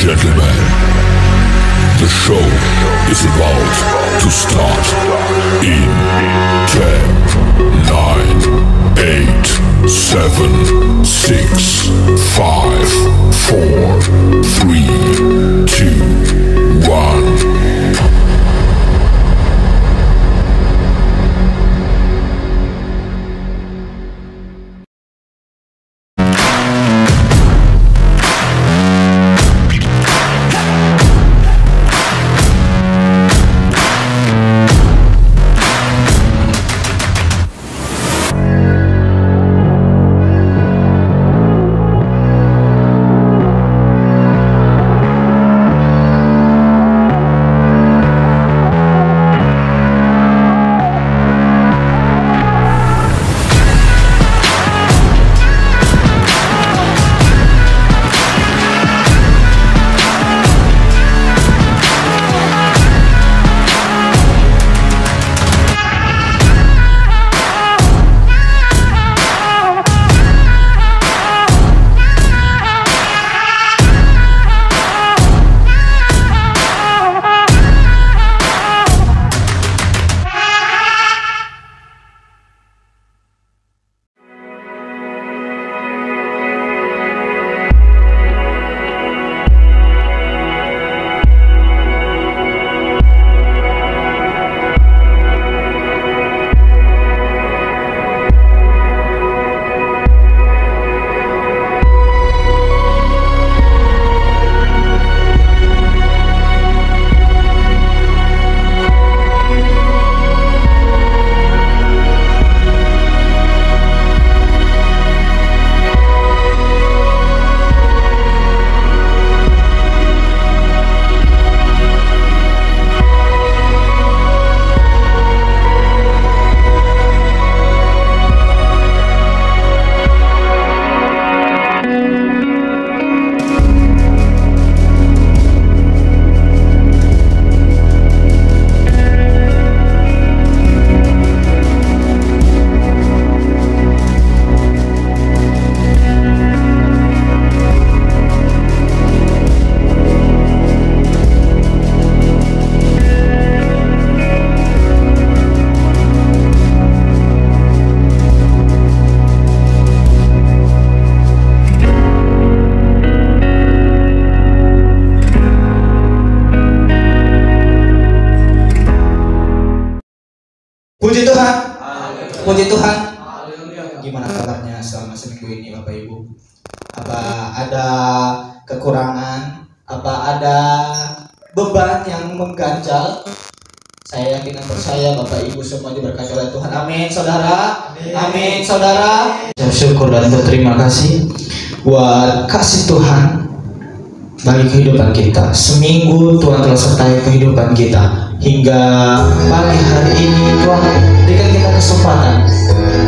gentlemen, the show is about to start in 10, 9, 8, 7, 6, 5, 4, 3, 2, 1. Puji Tuhan, puji Tuhan. Gimana kabarnya selama seminggu ini Bapak Ibu? Apa ada kekurangan? Apa ada beban yang mengganjal? Saya yakin dan percaya Bapak Ibu semua diberkati oleh Tuhan. Amin, saudara. Amin, saudara. Bersyukur dan berterima kasih buat kasih Tuhan bagi kehidupan kita. Seminggu Tuhan telah sertai kehidupan kita. Hingga pagi hari ini Tuhan berikan kita kesempatan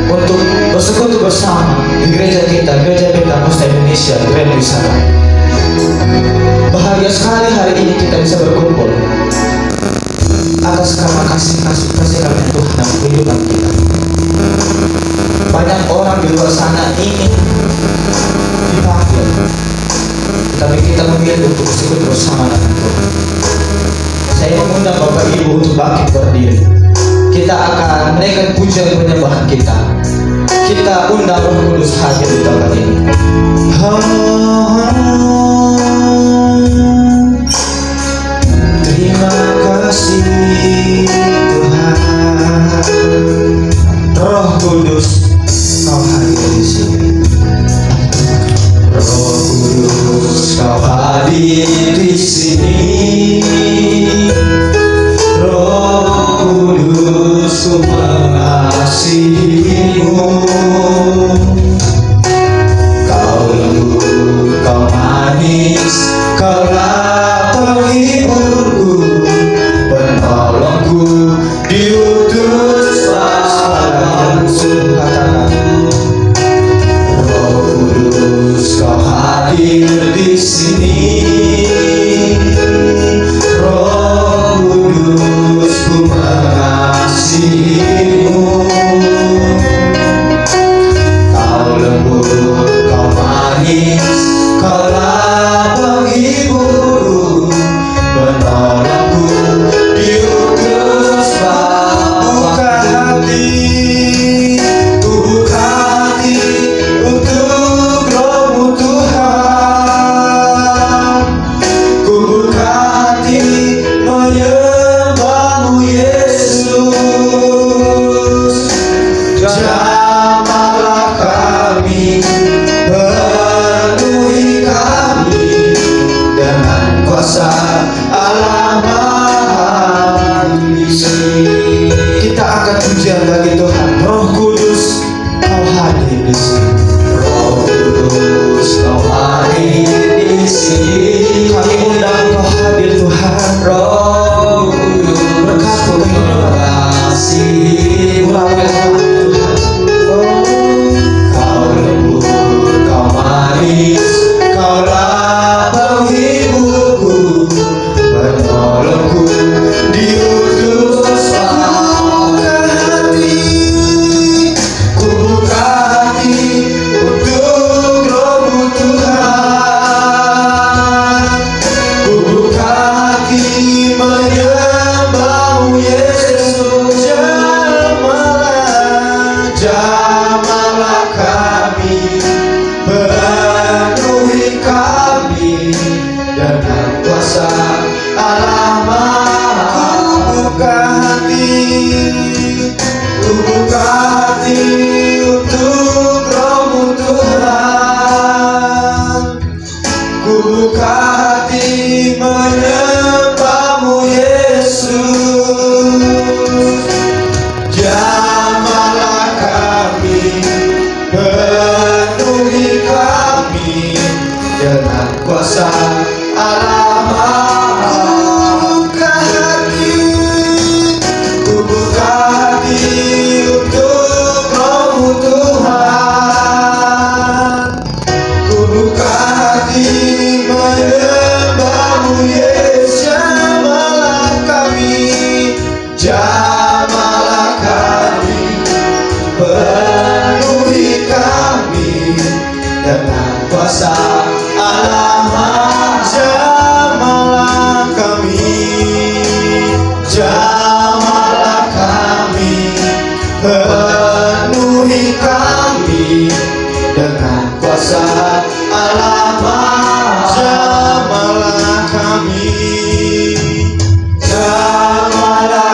untuk bersekutu bersama di gereja kita, Gereja Pentakosta Indonesia, Grand Wisata. Bahagia sekali hari ini kita bisa berkumpul atas karena kasih karunia Tuhan dalam kehidupan kita. Banyak orang di luar sana ingin dipanggil, tapi kita memilih untuk bersekutu bersama dengan Tuhan. Saya mengundang Bapak Ibu untuk bangkit berdiri. Kita akan menaikkan pujian penyembahan kita. Kita undang Roh Kudus hadir di tempat ini. Terima kasih Tuhan. Roh Kudus, Kau hadir di sini. Roh Kudus, Kau hadir di sini. Roh Kudus, Ku mengasihimu. Kau lembut, Kau manis, Kaulah penghiburku, penolongku, diutus padaku. Roh Kudus, Kau hadir di sini. Roh Kudus, Ku mengasihimu. Kau lembut, Kau manis, Kaulah penghibur, dengan kuasa Allah Maha. Ku buka hati untuk Roh-Mu Tuhan. Ku buka hati menyembah-Mu Yesus. Jamahlah kami, penuhi kami dengan kuasa Allah Maha. Ku buka hati untuk Roh-Mu Tuhan. Ku buka hati menyembah-Mu Yesus. Jamahlah kami, penuhi kami dengan kuasa Allah Maha. Jamahlah kami, penuhi kami dengan kuasa Allah Maha. Jamahlah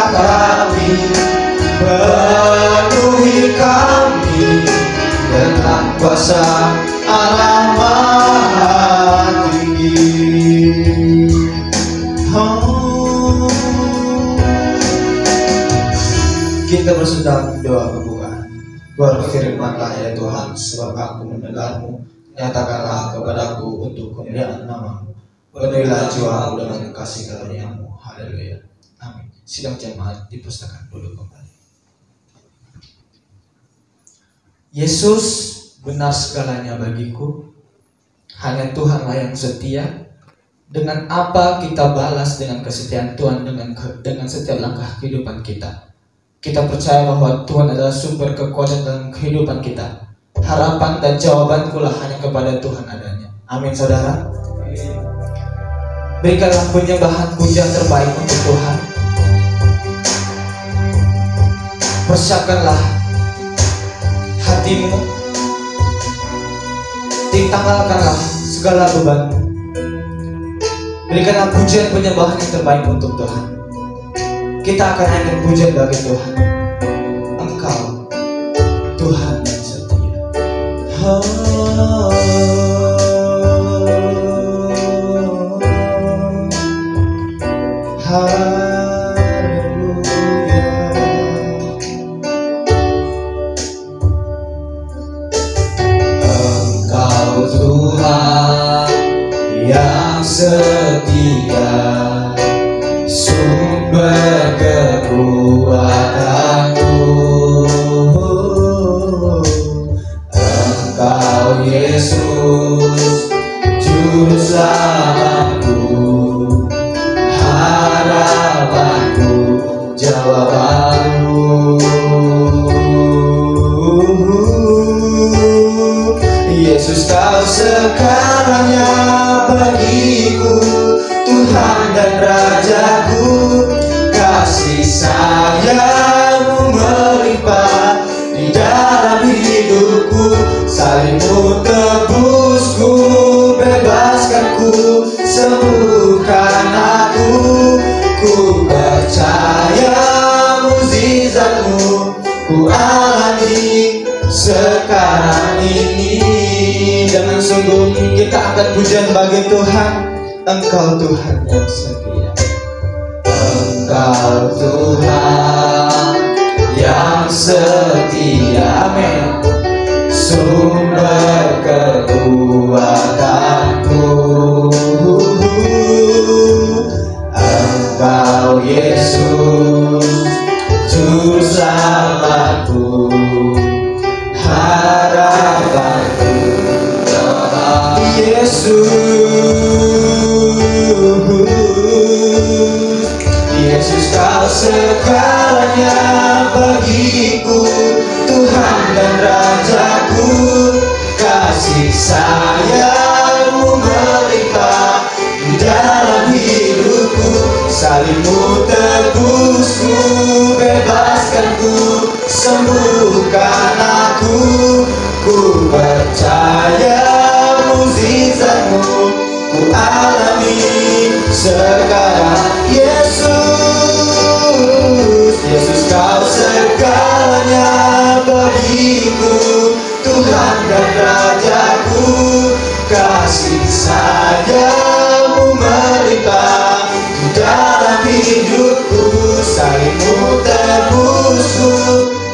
kami, penuhi kami dengan kuasa Allah Maha Tinggi. Kita bersedang doa pembukaan. Berfirmanlah ya Tuhan, sebab aku mendengar-Mu. Nyatakanlah kepadaku untuk kemuliaan nama-Mu. Penuhilah jiwaku dengan kasih karunia-Mu. Haleluya. Amin. Sidang jemaat dipersilakan duduk kembali. Yesus benar segalanya bagiku. Hanya Tuhanlah yang setia. Dengan apa kita balas dengan kesetiaan Tuhan dengan setiap langkah kehidupan kita. Kita percaya bahwa Tuhan adalah sumber kekuatan dalam kehidupan kita. Harapan dan jawabanku lah hanya kepada Tuhan adanya. Amin saudara. Berikanlah penyembahan puja terbaik untuk Tuhan. Persiapkanlah hatimu, tanggalkanlah segala bebanmu. Berikanlah pujian penyembahan yang terbaik untuk Tuhan. Kita akan naikkan pujian bagi Tuhan. Engkau Tuhan yang setia. Engkau Tuhan yang setia, sumber kekuatanku. Engkau Yesus, juru selamatku, harapanku, jawabanku. Yesus, Kau segalanya bagiku, Tuhan dan Rajaku. Kasih sayang-Mu melimpah di dalam hidupku. Salib-Mu tebusku, bebaskanku, sembuhkan aku. Ku percaya mukjizat-Mu ku alami sekarang ini. Dengan sungguh kita angkat pujian bagi Tuhan. Engkau Tuhan yang setia. Engkau Tuhan yang setia. Amin. Sumber kekuatanku. Engkau Yesus, juru selamatku, harapanku. Yesus, Kau segalanya bagiku, Tuhan dan Rajaku. Kasih sayang-Mu alami sekarang. Yesus, Yesus kau segalanya bagiku, Tuhan dan Rajaku. Kasih sayangmu melimpah di dalam hidupku, salibmu tebusku,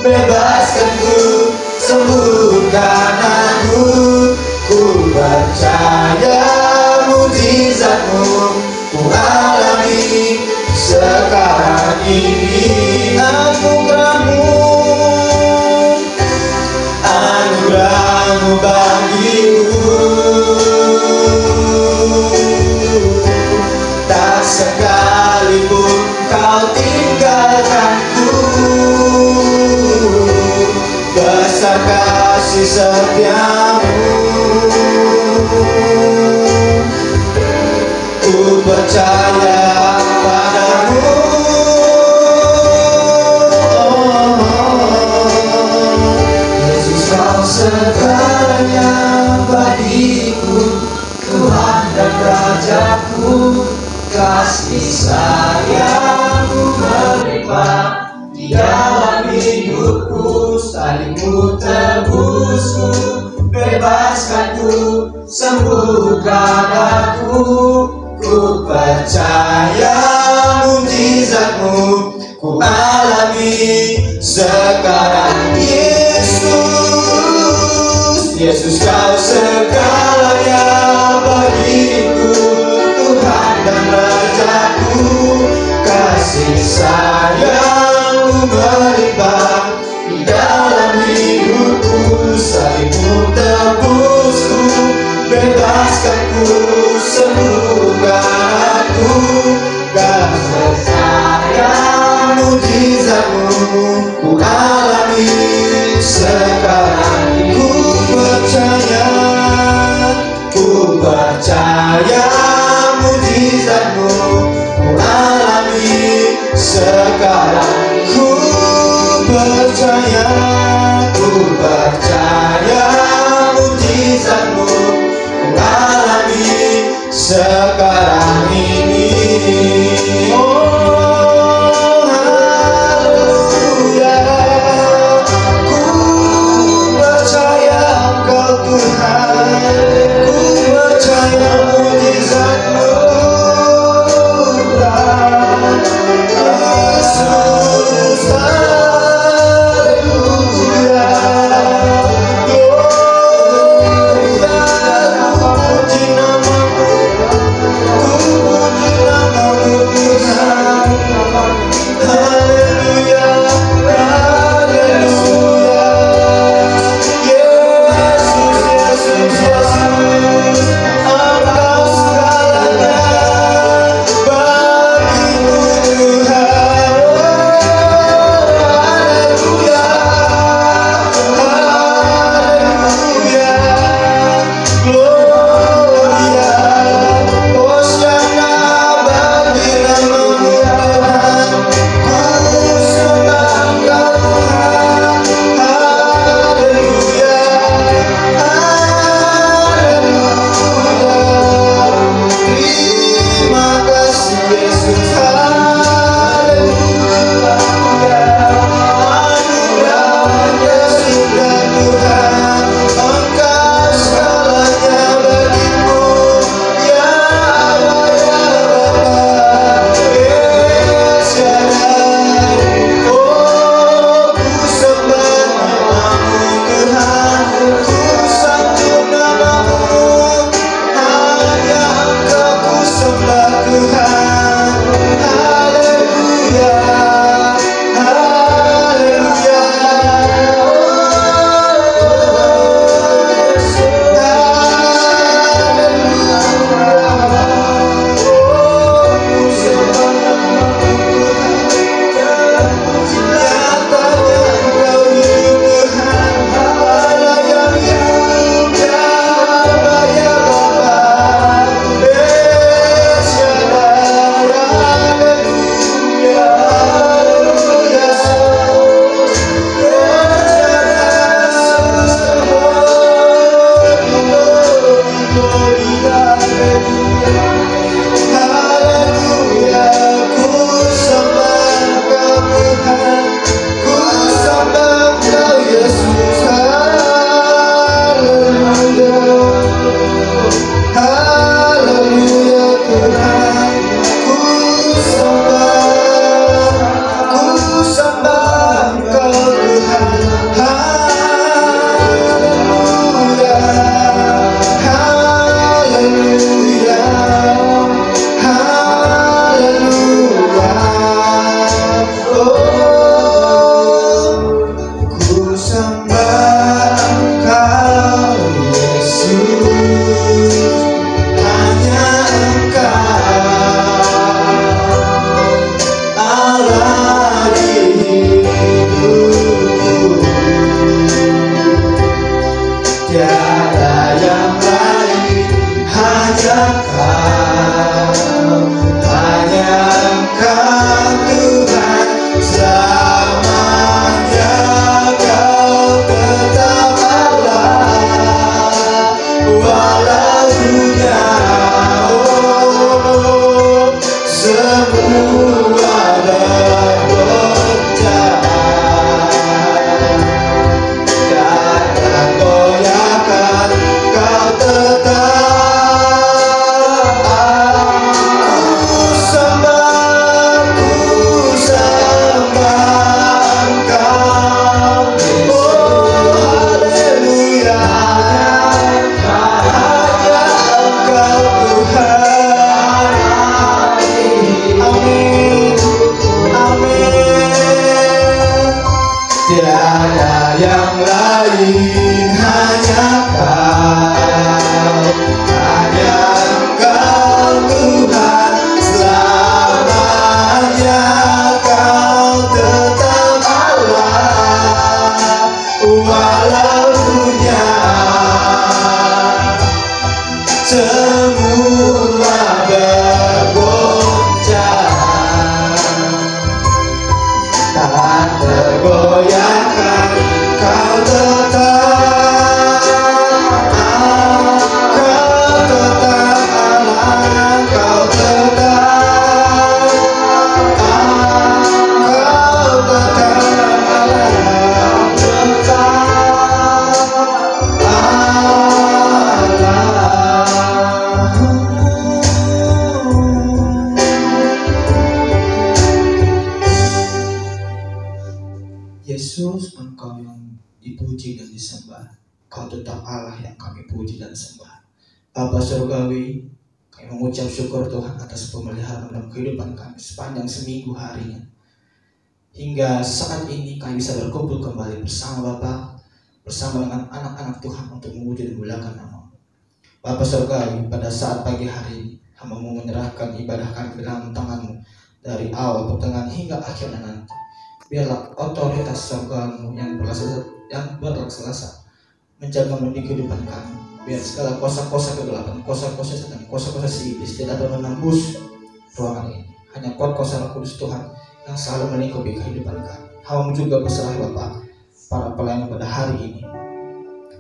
bebaskanku, sembuhkan aku. Ku percaya mujizatmu, ku alami sekarang ini. Anugerahmu bagiku, tak sekalipun kau tinggalkanku. Besar kasih setiamu, ku percaya padamu. Yesus kau segalanya bagiku, Tuhan dan Rajaku. Kasih sayangmu melimpah di dalam hidupku, salibmu tebusku, bebaskanku, sembuhkan aku. Ku percaya mujizatmu, ku alami sekarang. Yesus, Yesus kau segalanya bagiku, Tuhan dan Rajaku. Kasih sayangmu melimpah di dalam hidupku, salibmu tebusku, bebaskanku, sembuhkan aku. Kasih sayang mujizatmu, ku alami sekarang. Ku percaya mujizatmu, ku alami sekarang. Ku percaya mujizatmu, ku alami sekarang ini. Oh haleluya, ku percaya Engkau Tuhan, ku percaya mujizatmu. Yesus, haleluya, gloria, ku puji namamu Tuhan. sembah. Kau tetap Allah yang kami puji dan sembah. Bapa surgawi, kami mengucap syukur Tuhan atas pemeliharaan dalam kehidupan kami sepanjang seminggu harinya. Hingga saat ini kami bisa berkumpul kembali bersama Bapa, bersama dengan anak-anak Tuhan untuk memuji dan memuliakan nama-Mu. Bapa surgawi, pada saat pagi hari ini hamba-Mu menyerahkan ibadah kami dalam tangan-Mu dari awal, pertengahan hingga akhirnya nanti. Biarlah otoritas surga-Mu yang berlaksana menjaga di kehidupan kami. Biar segala kuasa-kuasa kegelapan, kuasa-kuasa setan, kuasa-kuasa si iblis tidak dapat menembus ruangan ini. Hanya kuasa Roh Kudus Tuhan yang selalu melingkupi kehidupan kami. Hamba-Mu juga berserah Bapa, para pelayan pada hari ini,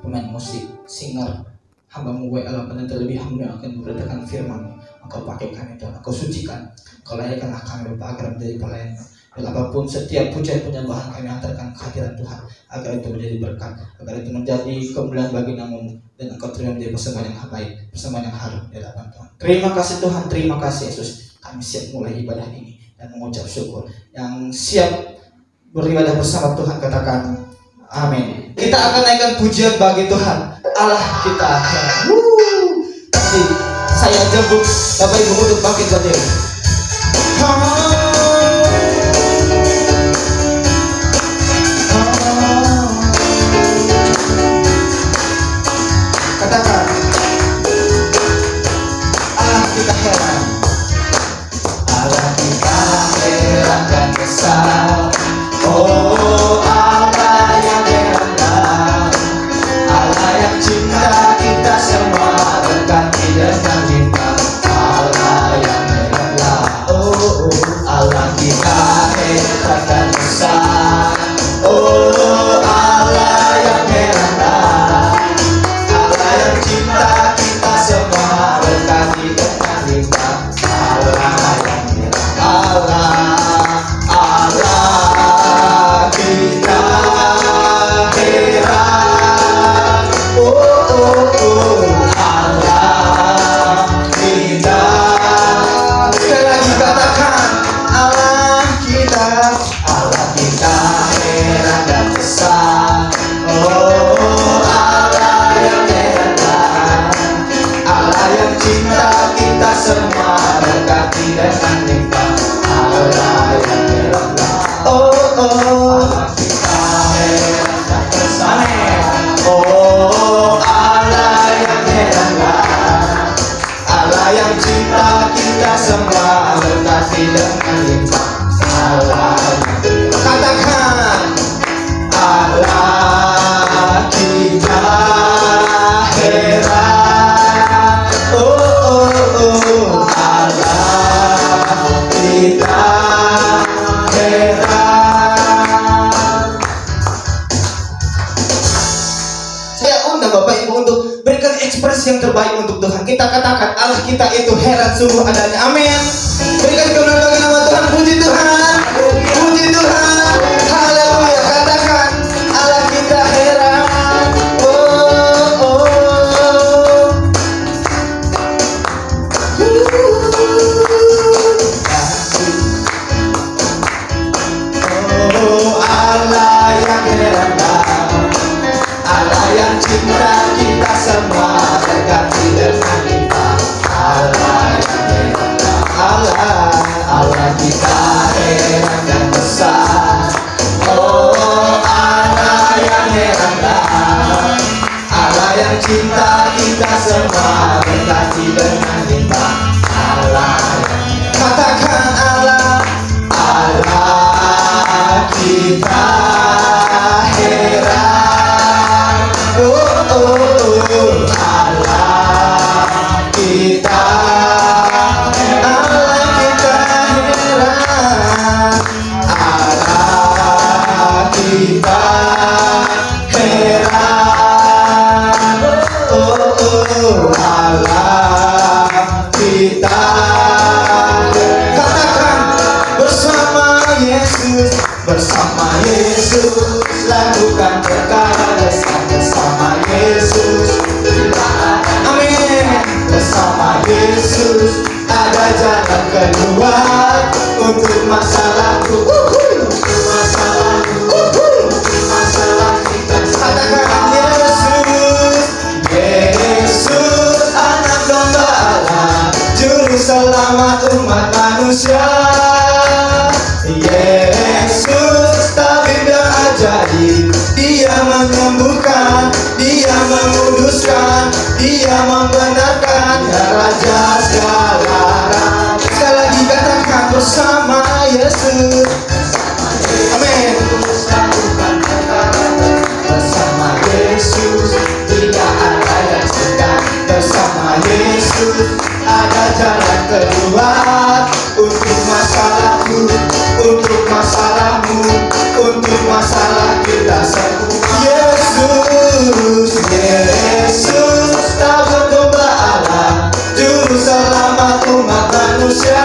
pemain musik, singer, hamba-Mu WL dan terlebih hamba yang akan memberitakan firman-Mu. Engkau pakai kami Tuhan, Engkau sucikan, Engkau layakkanlah kami Bapa agar menjadi pelayan-Mu. Dan apapun setiap pujian penyembahan kami antarkan kehadiran Tuhan, agar itu menjadi berkat, agar itu menjadi kemuliaan bagi nama-Mu, dan Engkau terima menjadi persembahan yang baik, persembahan yang harum di hadapan Tuhan. Terima kasih Tuhan, terima kasih Yesus. Kami siap mulai ibadah ini dan mengucap syukur. Yang siap beribadah bersama Tuhan katakan amin. Kita akan naikkan pujian bagi Tuhan Allah kita. Kasih saya jemput Bapak Ibu untuk bangkit berdiri. Katakan Allah kita heran, Allah kita heran dan besar. Oh Allah yang heran, Allah yang cinta kita semua berganti dengan cinta. Allah yang heran, oh Allah kita heran dan besar. Oh Allah yang heran, Allah yang cinta kita semua berganti dengan cinta. Allah yang heran, Allah kita heran. Allah kita. Sekali lagi katakan Allah kita heran dan besar. Oh Allah yang heran, Allah yang cinta kita semua berganti dengan nikmat. Allah yang heran, Allah kita heran dan besar. Oh Allah yang heran, Allah yang cinta kita semua berganti dengan nikmat. Allah katakan Allah kita heran. Oh Allah kita heran. Saya undang Bapak Ibu untuk berikan ekspresi yang terbaik untuk Tuhan. Kita katakan Allah kita itu heran sungguh adanya. Amin. Berikan kemuliaan bagi nama Tuhan. Puji Tuhan, puji Tuhan, haleluya. Katakan Allah kita heran. Oh Allah yang heran, Allah yang cinta kita semua berganti dengan kita. Allah yang heran, Allah kita heran dan besar. Oh Allah yang heran, Allah yang cinta kita semua berganti dengan kita. Allah yang heran. Katakan Allah kita heran. Oh Allah kita bersama Yesus lakukan perkara besar bersama Yesus. Amin. Bersama Yesus ada jalan keluar untuk masalahku, untuk masalah kita. Katakan selamat umat manusia. Yesus tabib yang ajaib, Dia menyembuhkan, Dia menguduskan, Dia membenarkan, Dia Raja segala raja. Sekali lagi katakan bersama Yesus. Amin. Bersama Yesus tidak ada yang sedang. Bersama Yesus ada jalan keluar untuk masalahku, untuk masalahmu, untuk masalah kita semua. Yesus, Yesus tabib domba Allah, juru selamat umat manusia.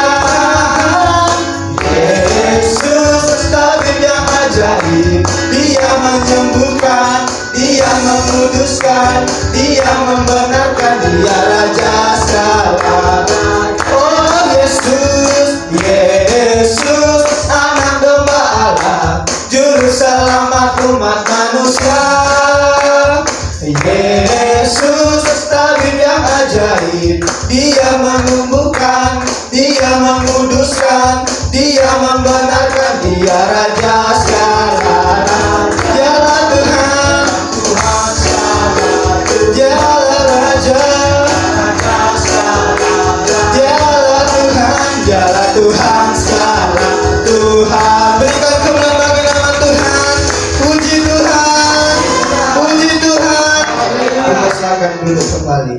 Yesus tabib yang ajaib, Dia menyembuhkan, Dia menguduskan, Dia membenarkan, Dia Raja segala raja. Oh Yesus, Yesus anak domba Allah, juru selamat umat manusia. Yesus tabib yang ajaib, Dia menumbuhkan, Dia menguduskan, Dia membenarkan, Dia Raja segala raja. Dialah Tuhan, Tuhan segala, Dialah Raja, Dialah Tuhan, Dialah Tuhan segala. Tuhan, berikan kemuliaan bagi nama Tuhan. Puji Tuhan, puji Tuhan. Kita silakan duduk kembali.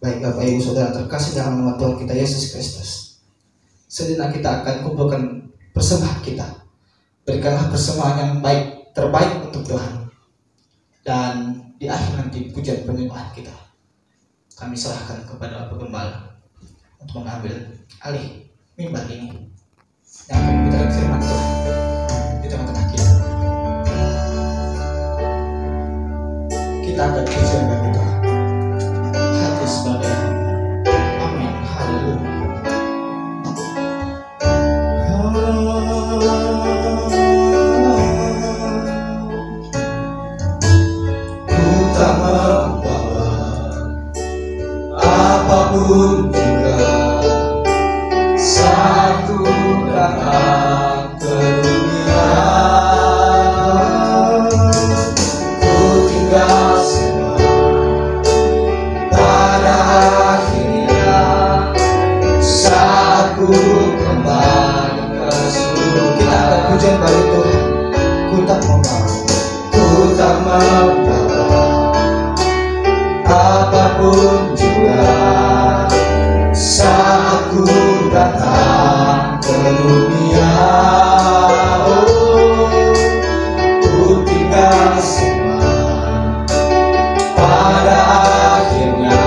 Baik Bapak Ibu Saudara terkasih dalam nama Tuhan kita Yesus Kristus, sejenak kita akan kumpulkan persembahan kita. Berikanlah persembahan yang baik, terbaik untuk Tuhan. Dan di akhir nanti pujian penyembahan kita kami serahkan kepada Bapak Gembala untuk mengambil alih mimbar ini yang akan membicarakan firman Tuhan di tengah-tengah kita. Kita akan pujian bagi Tuhan. Hati sebagai amin, haleluya. Ku tak membawa apapun juga saat ku datang ke dunia. Ku tinggal semua pada akhirnya saat ku kembali ke surga. Kita akan pujian bagi Tuhan. Ku tak membawa apapun juga saat ku datang ke dunia. Oh, ku tinggal semua pada akhirnya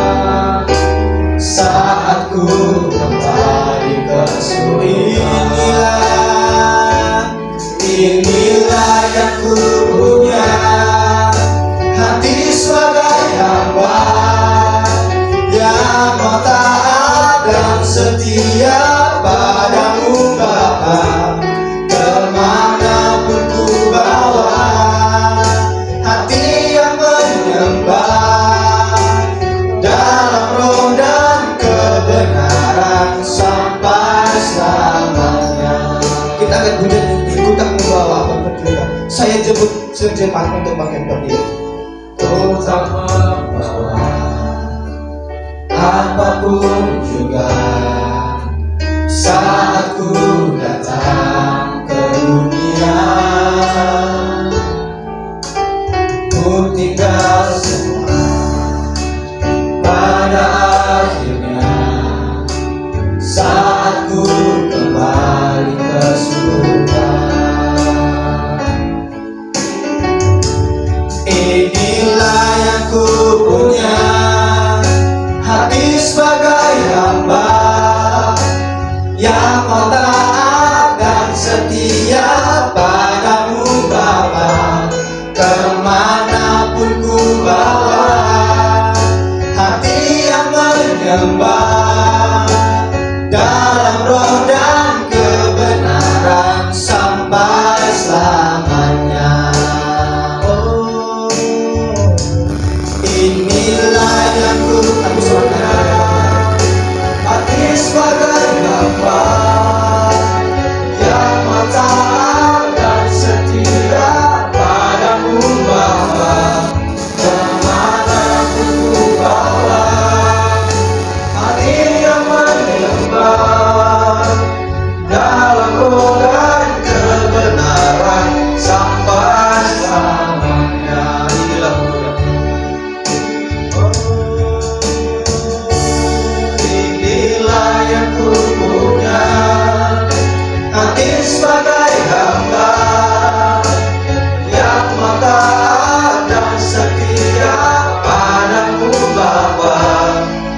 saat ku kembali ke surga. Inilah yang ku punya, hati sebagai hamba yang mau taat dan setia padamu Bapa. Kemanapun ku bawa, hati yang menyembah dalam roh dan kebenaran sampai selamanya. Kita akan pujian ini. Ku tak membawa apapun juga. Saya jemput sejenak untuk bagian berdiri. Ku tak membawa apapun juga saat ku datang ke dunia. Ku tinggal semua pada akhirnya saat ku kembali ke surga. Inilah yang ku punya, hati sebagai hamba yang mau taat dan setia padamu Bapa. Kemanapun ku bawa, hati yang menyembah sebagai hamba yang taat dan setia padamu Bapa, kemana ku bawa hati yang menyembah dalam godaan kebenaran sampai selamanya. Inilah inilah yang ku punya, hati sebagai hamba yang taat dan setia padamu Bapa,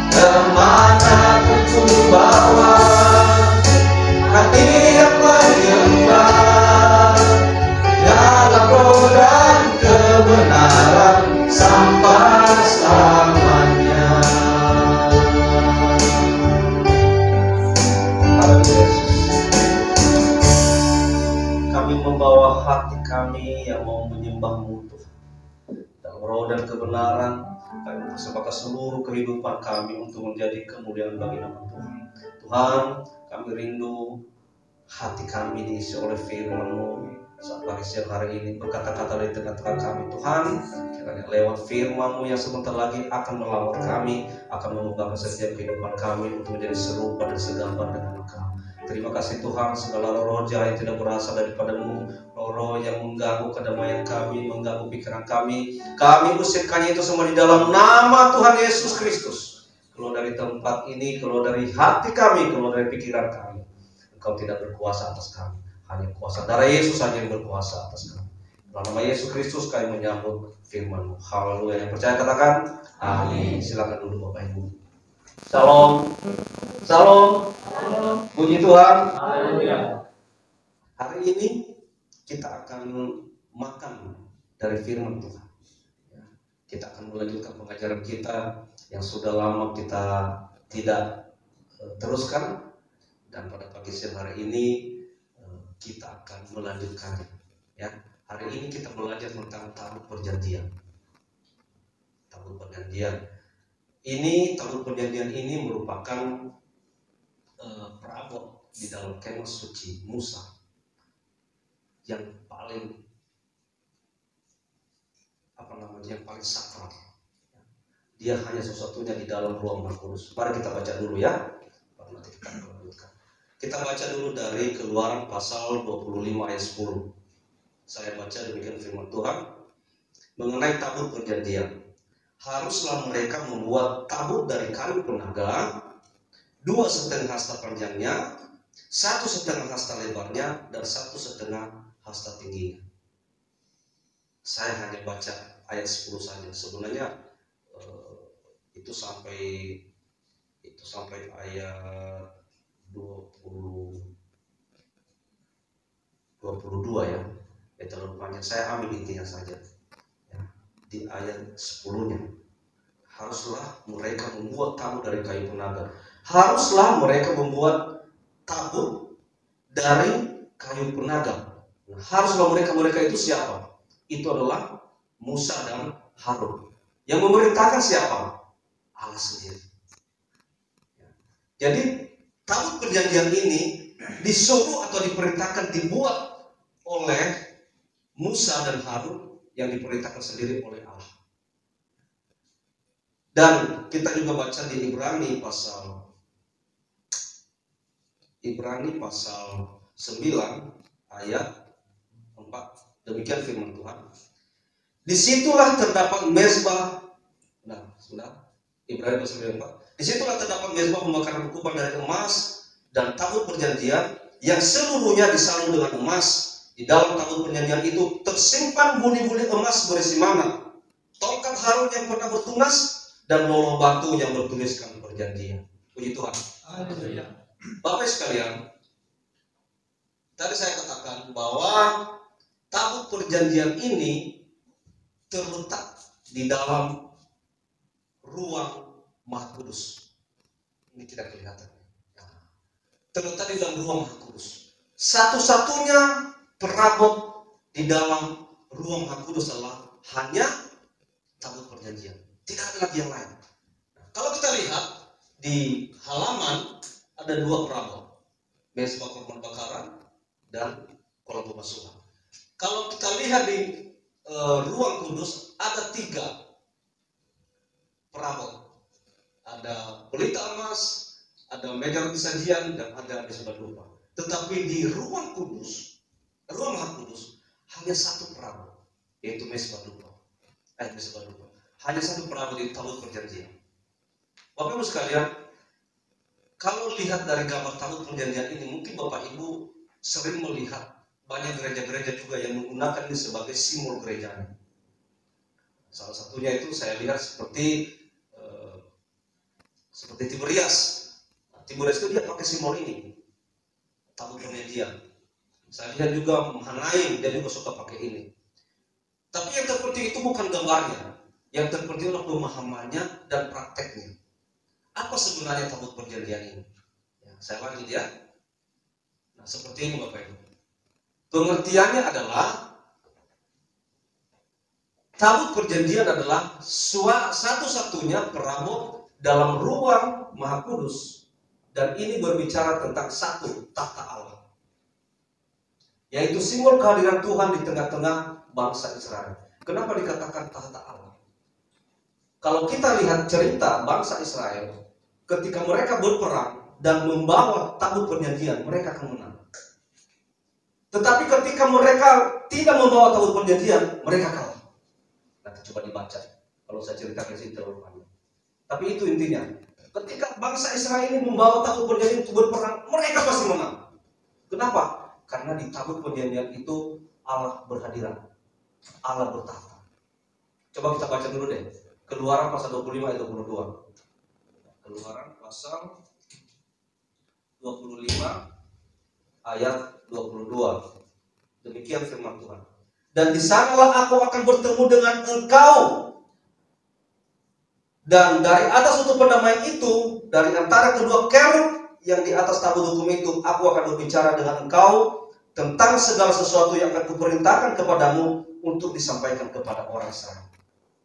kemana ku bawa hati yang menyembah dalam godaan kebenaran sampai selamanya. Kami membawa hati kami yang mau menyembah-Mu Tuhan dalam roh dan kebenaran. Kami persembahkan seluruh kehidupan kami untuk menjadi kemuliaan bagi nama Tuhan. Tuhan, kami rindu hati kami diisi oleh firman-Mu saat pagi siang hari ini. Berkata-kata dari tengah-tengah kami Tuhan, kiranya lewat firman-Mu yang sebentar lagi akan melawat kami, akan mengubahkan setiap kehidupan kami untuk menjadi serupa dan segambar dengan Engkau. Terima kasih Tuhan, segala roh jahat yang tidak berasal daripada-Mu, roh yang mengganggu kedamaian kami, mengganggu pikiran kami usirkannya itu semua di dalam nama Tuhan Yesus Kristus. Keluar dari tempat ini, keluar dari hati kami, keluar dari pikiran kami. Engkau tidak berkuasa atas kami, hanya kuasa darah Yesus saja yang berkuasa atas kami. Dalam nama Yesus Kristus kami menyambut firman-Mu. Haleluya. Yang percaya katakan amin. Silakan dulu Bapak Ibu. Shalom. Shalom. Puji Tuhan. Haleluya. Hari ini kita akan makan dari firman Tuhan. Kita akan melanjutkan pengajaran kita yang sudah lama kita tidak teruskan, dan pada pagi siang hari ini kita akan melanjutkannya. Ya, hari ini kita belajar tentang tabut perjanjian. Tabut perjanjian. Tabut perjanjian ini merupakan perabot di dalam kemah suci Musa yang paling yang paling sakral. Dia hanya satu-satunya di dalam ruang Maha Kudus. Mari kita baca dulu ya. Nanti kita lanjutkan. Kita baca dulu dari Keluaran pasal 25 ayat 10. Saya baca demikian firman Tuhan mengenai tabut perjanjian. Haruslah mereka membuat tabut dari kayu penaga, 2,5 hasta panjangnya, 1,5 hasta lebarnya, dan 1,5 hasta tingginya. Saya hanya baca ayat 10 saja. Sebenarnya itu sampai ayat 22 ya. Terlalu panjang. Saya ambil intinya saja. Ya, di ayat 10-nya. Haruslah mereka membuat tabut dari kayu penaga. Haruslah mereka membuat tabut dari kayu penaga. Nah, haruslah mereka itu siapa? Itu adalah Musa dan Harun. Yang memerintahkan siapa? Allah sendiri. Jadi tabut perjanjian ini disuruh atau diperintahkan dibuat oleh Musa dan Harun, yang diperintahkan sendiri oleh Allah. Dan kita juga baca di Ibrani pasal 9 ayat 4. Demikian firman Tuhan. Disitulah terdapat mezbah. Ibrani pasal 9 ayat 4. Disitulah terdapat mezbah pembakaran ukupan dari emas dan tabut perjanjian yang seluruhnya disalur dengan emas. Di dalam tabut perjanjian itu tersimpan buli-buli emas berisi mana, tongkat Harun yang pernah bertunas, dan loloh batu yang bertuliskan perjanjian. Puji Tuhan. Bapak sekalian, tadi saya katakan bahwa tabut perjanjian ini terletak di dalam ruang Maha Kudus. Ini tidak kelihatan. Terletak di dalam ruang Maha Kudus. Satu-satunya perabot di dalam ruang Maha Kudus adalah hanya tabut perjanjian. Tidak ada lagi yang lain. Nah, kalau kita lihat di halaman ada dua perabot, mezbah korban bakaran dan kolam pembasuhan. Kalau kita lihat di ruang kudus ada 3 perabot, ada pelita emas, ada meja roti sajian, dan ada mezbah dupa. Tetapi di ruang kudus, ruang maha kudus, hanya 1 perabot, yaitu mezbah dupa. Hanya 1 perabot di tabut perjanjian. Bapak Ibu sekalian, kalau lihat dari gambar tabut perjanjian ini, mungkin Bapak Ibu sering melihat banyak gereja-gereja juga yang menggunakan ini sebagai simbol gerejanya. Salah satunya itu saya lihat seperti Tiberias. Tiberias itu dia pakai simbol ini, tabut perjanjian. Saya lihat juga Mahanaim, dia juga suka pakai ini. Tapi yang terpenting itu bukan gambarnya, yang terpenting adalah pemahamannya dan prakteknya. Apa sebenarnya tabut perjanjian ini? Ya, saya lanjut ya. Nah, seperti ini Bapak Ibu. Pengertiannya adalah tabut perjanjian adalah satu-satunya perabot dalam ruang maha kudus, dan ini berbicara tentang satu tahta Allah, yaitu simbol kehadiran Tuhan di tengah-tengah bangsa Israel. Kenapa dikatakan tahta Allah? Kalau kita lihat cerita bangsa Israel, ketika mereka berperang dan membawa tabut perjanjian, mereka akan menang. Tetapi ketika mereka tidak membawa tabut perjanjian, mereka kalah. Nanti coba dibaca. Kalau saya ceritakan di sini terlalu panjang. Tapi itu intinya. Ketika bangsa Israel ini membawa tabut perjanjian itu berperang, mereka pasti menang. Kenapa? Karena di tabut perjanjian itu Allah berhadiran, Allah bertahta. Coba kita baca dulu deh. Keluaran pasal 25 ayat 22. Keluaran pasal 25 ayat 22. Demikian firman Tuhan. Dan di sanalah aku akan bertemu dengan engkau, dan dari atas untuk pendamaian itu, dari antara kedua kerub yang di atas tabut hukum itu, aku akan berbicara dengan engkau tentang segala sesuatu yang akan kuperintahkan kepadamu untuk disampaikan kepada orang Israel.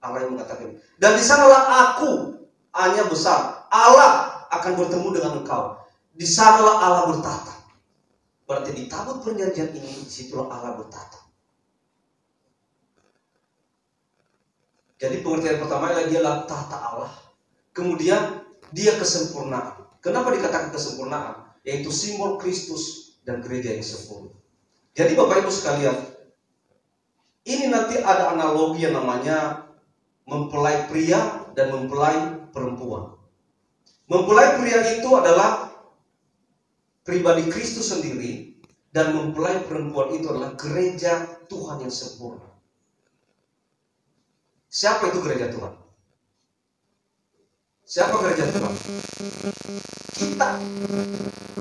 Allah yang mengatakan, dan di sanalah aku, hanya besar, Allah akan bertemu dengan engkau. Di sanalah Allah bertata. Berarti di tabut perjanjian ini, disitulah Allah bertata. Jadi pengertian pertama adalah tahta Allah. Kemudian dia kesempurnaan. Kenapa dikatakan kesempurnaan? Yaitu simbol Kristus dan gereja yang sempurna. Jadi Bapak Ibu sekalian, ini nanti ada analogi yang namanya mempelai pria dan mempelai perempuan. Mempelai pria itu adalah pribadi Kristus sendiri, dan mempelai perempuan itu adalah gereja Tuhan yang sempurna. Siapa itu gereja Tuhan? Siapa gereja Tuhan?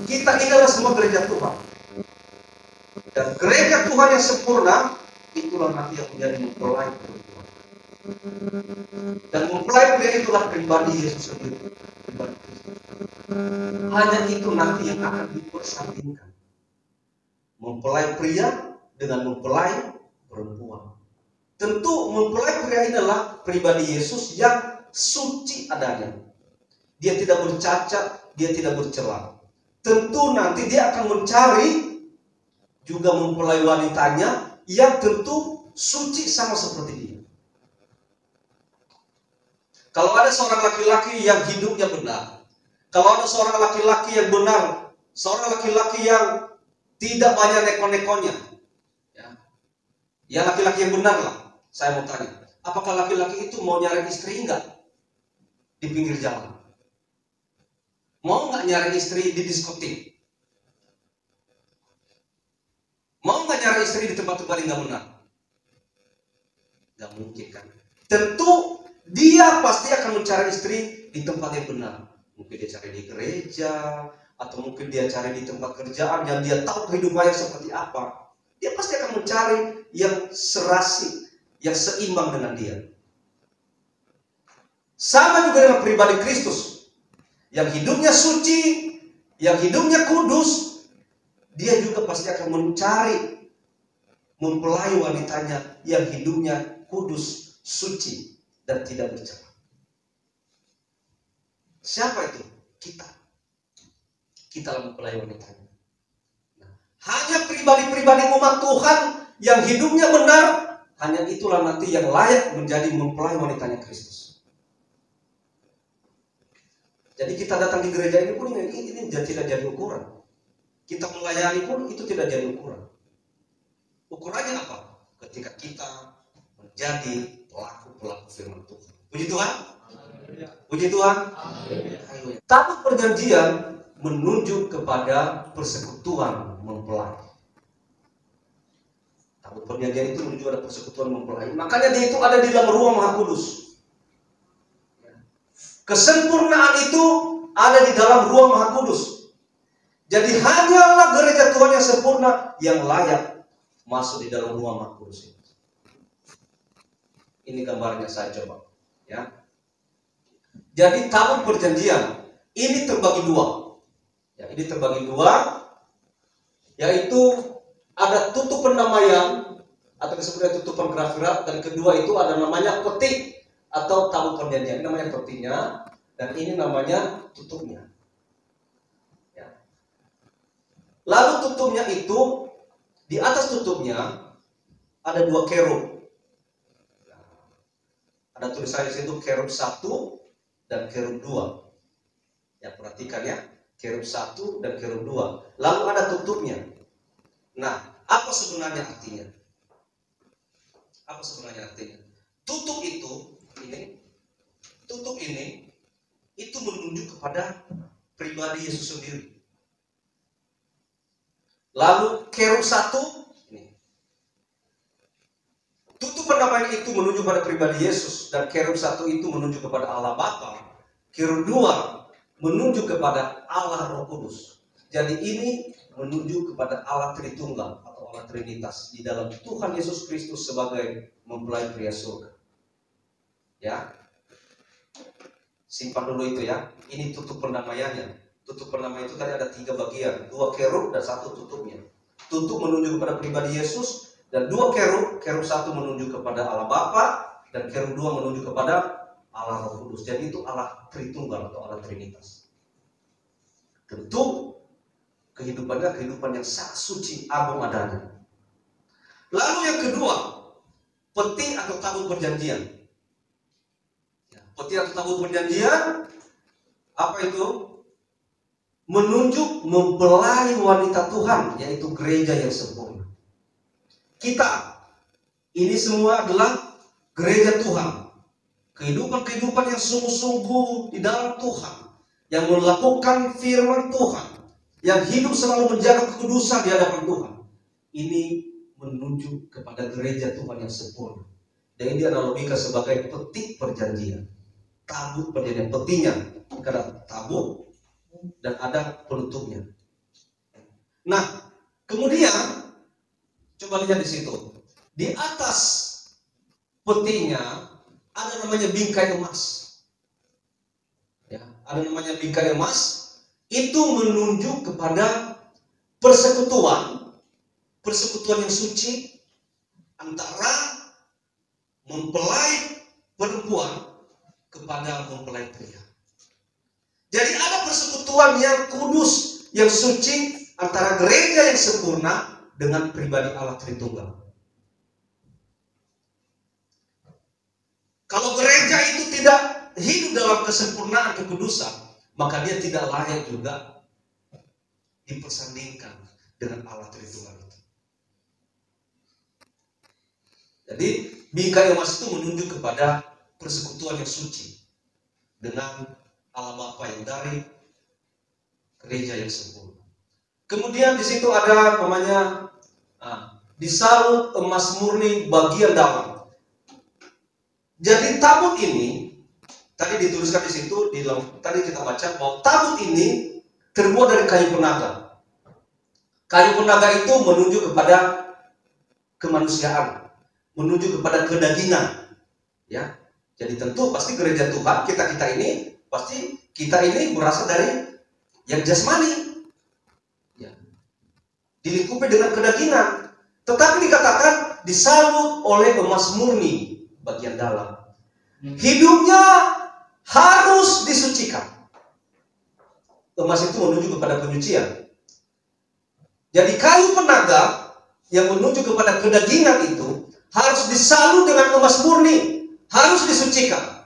Kita ini adalah semua gereja Tuhan. Dan gereja Tuhan yang sempurna, itulah nanti yang menjadi mempelai perempuan. Dan mempelai pria itulah pribadi Yesus sendiri. Pribadi Kristus. Hanya itu nanti yang akan dipersandingkan. Mempelai pria dengan mempelai perempuan. Tentu mempelai pria ini adalah pribadi Yesus yang suci adanya. Dia tidak bercacat, dia tidak bercela. Tentu nanti dia akan mencari juga mempelai wanitanya yang tentu suci sama seperti dia. Kalau ada seorang laki-laki yang hidupnya benar, kalau ada seorang laki-laki yang benar, seorang laki-laki yang tidak banyak neko-nekonya, ya laki-laki yang benar lah. Saya mau tanya, apakah laki-laki itu mau nyari istri enggak di pinggir jalan? Mau enggak nyari istri di diskotik? Mau enggak nyari istri di tempat-tempat yang enggak benar? Enggak mungkin kan? Tentu dia pasti akan mencari istri di tempat yang benar. Mungkin dia cari di gereja, atau mungkin dia cari di tempat kerjaan yang dia tahu kehidupannya seperti apa. Dia pasti akan mencari yang serasi, yang seimbang dengan dia. Sama juga dengan pribadi Kristus, yang hidupnya suci, yang hidupnya kudus. Dia juga pasti akan mencari mempelai wanitanya yang hidupnya kudus, suci, dan tidak bercela. Siapa itu? Kita. kita mempelai wanitanya. Nah, hanya pribadi-pribadi umat Tuhan yang hidupnya benar, hanya itulah nanti yang layak menjadi mempelai wanitanya Kristus. Jadi kita datang di gereja ini pun ini tidak jadi ukuran. Kita melayani pun itu tidak jadi ukuran. Ukurannya apa? Ketika kita menjadi pelaku-pelaku firman Tuhan. Puji Tuhan. Puji Tuhan. Tabut perjanjian menunjuk kepada persekutuan mempelai. Tabut perjanjian itu menunjuk pada persekutuan mempelai. Makanya dia itu ada di dalam ruang Maha Kudus. Kesempurnaan itu ada di dalam ruang Maha Kudus. Jadi hanyalah gereja Tuhan yang sempurna yang layak masuk di dalam ruang Maha Kudus ini. Ini gambarnya saya coba, ya. Jadi tabut perjanjian ini terbagi dua. Ya, ini terbagi dua, yaitu ada tutup pendamaian atau disebut tutupan grafirat, dan kedua itu ada namanya peti atau tabut perjanjian. Ini namanya petinya dan ini namanya tutupnya. Ya. Lalu tutupnya itu di atas tutupnya ada dua kerub. Ada tulisan di situ kerub 1 dan kerub 2. Ya, perhatikan ya, kerub 1 dan kerub 2. Lalu ada tutupnya. Nah, apa sebenarnya artinya? Apa sebenarnya artinya? Tutup itu tutup ini itu menunjuk kepada pribadi Yesus sendiri. Lalu kerub 1 ini. Tutup pendamaian itu menunjuk pada pribadi Yesus, dan kerub 1 itu menunjuk kepada Allah Bapa. Kerub 2 menunjuk kepada Allah Roh Kudus. Jadi ini menunjuk kepada Allah Tritunggal atau Allah Trinitas di dalam Tuhan Yesus Kristus sebagai mempelai pria surga. Ya, simpan dulu itu ya. Ini tutup pendamaiannya. Tutup pendamaian itu tadi ada 3 bagian, 2 kerub dan 1 tutupnya. Tutup menunjuk kepada pribadi Yesus, dan 2 kerub 1 menunjuk kepada Allah Bapa, dan kerub 2 menunjuk kepada Allah Roh Kudus. Jadi itu Allah Tritunggal atau Allah Trinitas. Tentu kehidupannya kehidupan yang sangat suci, agung adanya. Lalu yang kedua, peti atau tabut perjanjian. Peti atau tabut perjanjian, apa itu? Menunjuk mempelai wanita Tuhan, yaitu gereja yang sempurna. Kita ini semua adalah gereja Tuhan. Kehidupan-kehidupan yang sungguh-sungguh di dalam Tuhan, yang melakukan firman Tuhan, yang hidup selalu menjaga kekudusan di hadapan Tuhan. Ini menunjuk kepada gereja Tuhan yang sempurna. Dan ini analogikan sebagai peti perjanjian. Tabut perjanjian, petinya ada tabut dan ada penutupnya. Nah, kemudian coba lihat di situ. Di atas petinya ada namanya bingkai emas. Ya, ada namanya bingkai emas. Itu menunjuk kepada persekutuan yang suci antara mempelai perempuan kepada mempelai pria. Jadi ada persekutuan yang kudus, yang suci antara gereja yang sempurna dengan pribadi Allah Tritunggal. Kalau gereja itu tidak hidup dalam kesempurnaan kekudusan, maka dia tidak layak juga dipersandingkan dengan Allah Tritunggal itu. Jadi bingkai emas itu menunjuk kepada persekutuan yang suci dengan Allah Bapa yang dari gereja yang sempurna. Kemudian di situ ada namanya disalut emas murni bagian dalam. Jadi tabut ini tadi dituliskan di situ tadi kita baca bahwa tabut ini terbuat dari kayu penaga. Kayu penaga itu menunjuk kepada kemanusiaan, menunjuk kepada kedagingan. Ya, jadi tentu pasti gereja Tuhan kita ini berasal dari yang jasmani, ya, dilingkupi dengan kedagingan. Tetapi dikatakan disalut oleh emas murni bagian dalam. Hidupnya harus disucikan. emas itu menuju kepada penyucian. Jadi kayu penaga yang menuju kepada kedagingan itu harus disalut dengan emas murni, harus disucikan.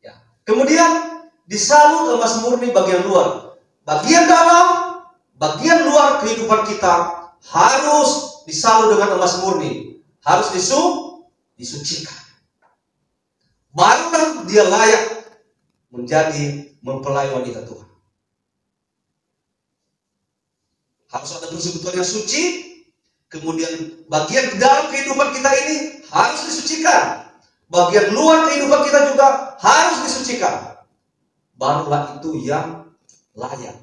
Ya. Kemudian disalut emas murni bagian luar. Bagian dalam, bagian luar kehidupan kita harus disalut dengan emas murni, harus disucikan. Barulah dia layak menjadi mempelai wanita Tuhan. Harus ada persekutuan yang suci, kemudian bagian dalam kehidupan kita ini harus disucikan. Bagian luar kehidupan kita juga harus disucikan. Barulah itu yang layak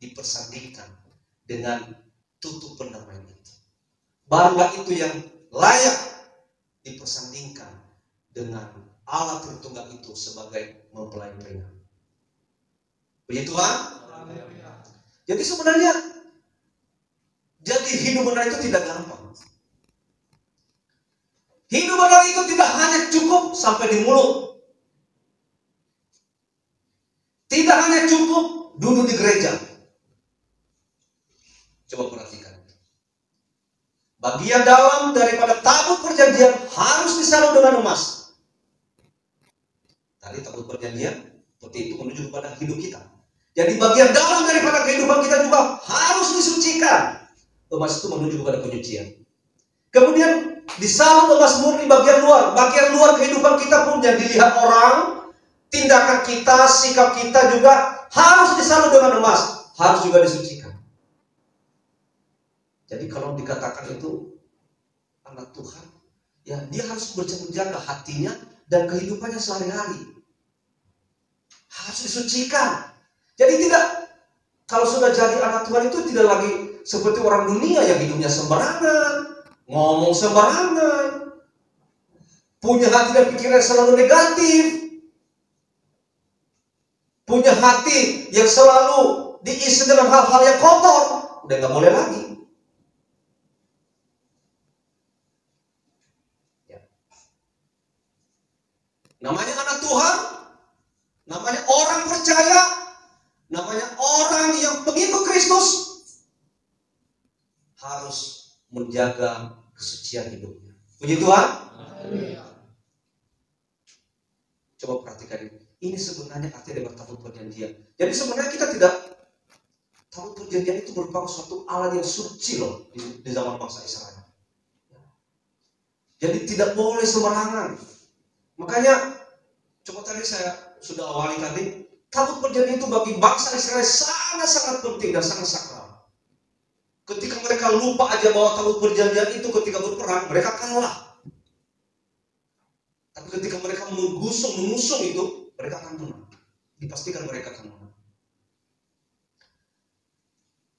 dipersandingkan dengan tutup pendamaian itu. Barulah itu yang layak dipersandingkan dengan Allah Tritunggal itu sebagai mempelai pria. Puji Tuhan. Jadi sebenarnya jadi hidup benar itu tidak gampang. Hidup benar itu tidak hanya cukup sampai di mulut. Tidak hanya cukup duduk di gereja. Coba perhatikan. Bagian dalam daripada tabut perjanjian harus disalut dengan emas. Tadi tabut perjanjian seperti itu menuju kepada hidup kita. Jadi bagian dalam daripada kehidupan kita juga harus disucikan. Emas itu menuju kepada penyucian. Kemudian disalut emas murni bagian luar. Bagian luar kehidupan kita pun yang dilihat orang, tindakan kita, sikap kita juga harus disalut dengan emas. Harus juga disucikan. Jadi kalau dikatakan itu anak Tuhan, ya dia harus menjaga hatinya dan kehidupannya sehari-hari. Harus disucikan. Jadi tidak, kalau sudah jadi anak Tuhan itu tidak lagi seperti orang dunia yang hidupnya sembarangan, ngomong sembarangan, punya hati dan pikiran selalu negatif, punya hati yang selalu diisi dengan hal-hal yang kotor. Udah nggak boleh lagi. Namanya anak Tuhan, namanya orang percaya, namanya orang yang pengikut Kristus, harus menjaga kesucian hidupnya. Puji Tuhan. Coba perhatikan ini. Ini sebenarnya arti dari tabut perjanjian. Jadi sebenarnya kita tidak, tabut perjanjian itu merupakan suatu alat yang suci loh di zaman bangsa Israel. Jadi tidak boleh sembarangan. Makanya, coba tadi saya sudah awali tadi, tabut perjanjian itu bagi bangsa Israel sangat-sangat penting dan sangat sakral. Ketika mereka lupa aja bahwa tabut perjanjian itu ketika berperang, mereka kalah. Tapi ketika mereka mengusung itu, mereka akan menang. Dipastikan mereka akan menang.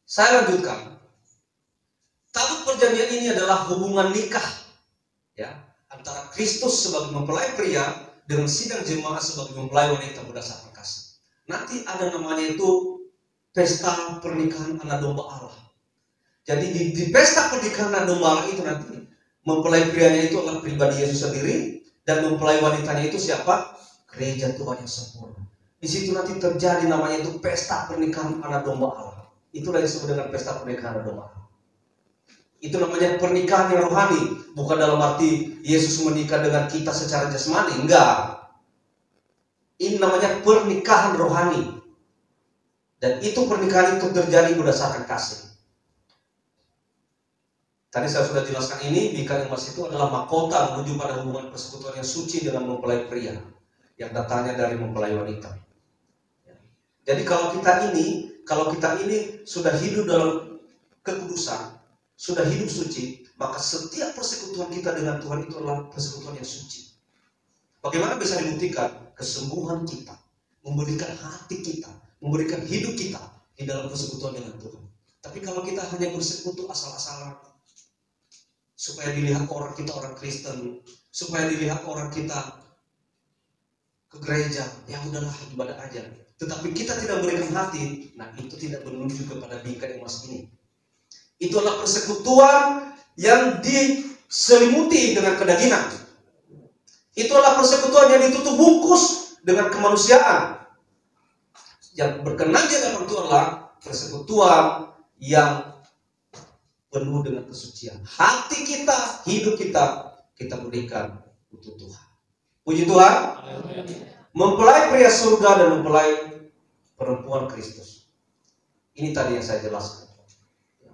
Saya lanjutkan. Tabut perjanjian ini adalah hubungan nikah, ya, antara Kristus sebagai mempelai pria dengan sidang jemaat sebagai mempelai wanita berdasarkan kasih. Nanti ada namanya itu pesta pernikahan anak domba Allah. Jadi di pesta pernikahan anak domba Allah itu nanti mempelai prianya itu adalah pribadi Yesus sendiri dan mempelai wanitanya itu siapa? Gereja Tuhan yang sempurna. Di situ nanti terjadi namanya itu pesta pernikahan anak domba Allah. Itulah disebut dengan pesta pernikahan anak domba Allah. Itu namanya pernikahan yang rohani, bukan dalam arti Yesus menikah dengan kita secara jasmani, enggak. Ini namanya pernikahan rohani. Dan itu pernikahan itu terjadi berdasarkan kasih. Tadi saya sudah jelaskan ini, bingkai emas itu adalah mahkota menuju pada hubungan persekutuan yang suci dengan mempelai pria yang datangnya dari mempelai wanita. Jadi kalau kita ini sudah hidup dalam kekudusan, sudah hidup suci, maka setiap persekutuan kita dengan Tuhan itu adalah persekutuan yang suci. Bagaimana bisa dibuktikan? Kesembuhan kita, memberikan hati kita, memberikan hidup kita di dalam persekutuan dengan Tuhan. Tapi kalau kita hanya bersekutu asal-asalan, supaya dilihat orang kita orang Kristen, supaya dilihat orang kita ke gereja, ya udahlah ibadah aja. Tetapi kita tidak memberikan hati, nah itu tidak menuju kepada bingkai emas ini. Itu adalah persekutuan yang diselimuti dengan kedagingan. Itu adalah persekutuan yang ditutup bungkus dengan kemanusiaan. Yang berkenan di hadapan Tuhan adalah persekutuan yang penuh dengan kesucian. Hati kita, hidup kita, kita berikan untuk Tuhan. Puji Tuhan. Mempelai pria surga dan mempelai perempuan Kristus. Ini tadi yang saya jelaskan.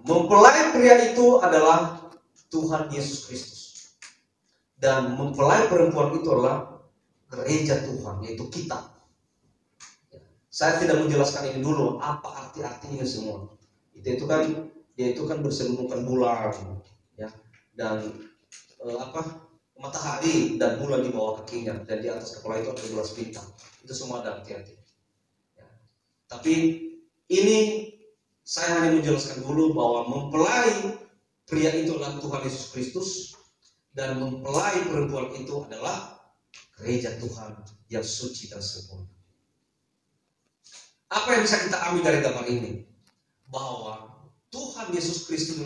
Mempelai pria itu adalah Tuhan Yesus Kristus. Dan mempelai perempuan itu adalah gereja Tuhan, yaitu kita. Saya tidak menjelaskan ini dulu, apa arti-artinya semua. Dia itu kan berselubungkan bulan, ya, dan matahari dan bulan di bawah kakinya, dan di atas kepala itu ada 12 bintang. Itu semua ada arti-arti. Ya. Tapi ini saya hanya menjelaskan dulu bahwa mempelai pria itu adalah Tuhan Yesus Kristus, dan mempelai perempuan itu adalah gereja Tuhan yang suci dan sempurna. Apa yang bisa kita ambil dari gambar ini? Bahwa Tuhan Yesus Kristus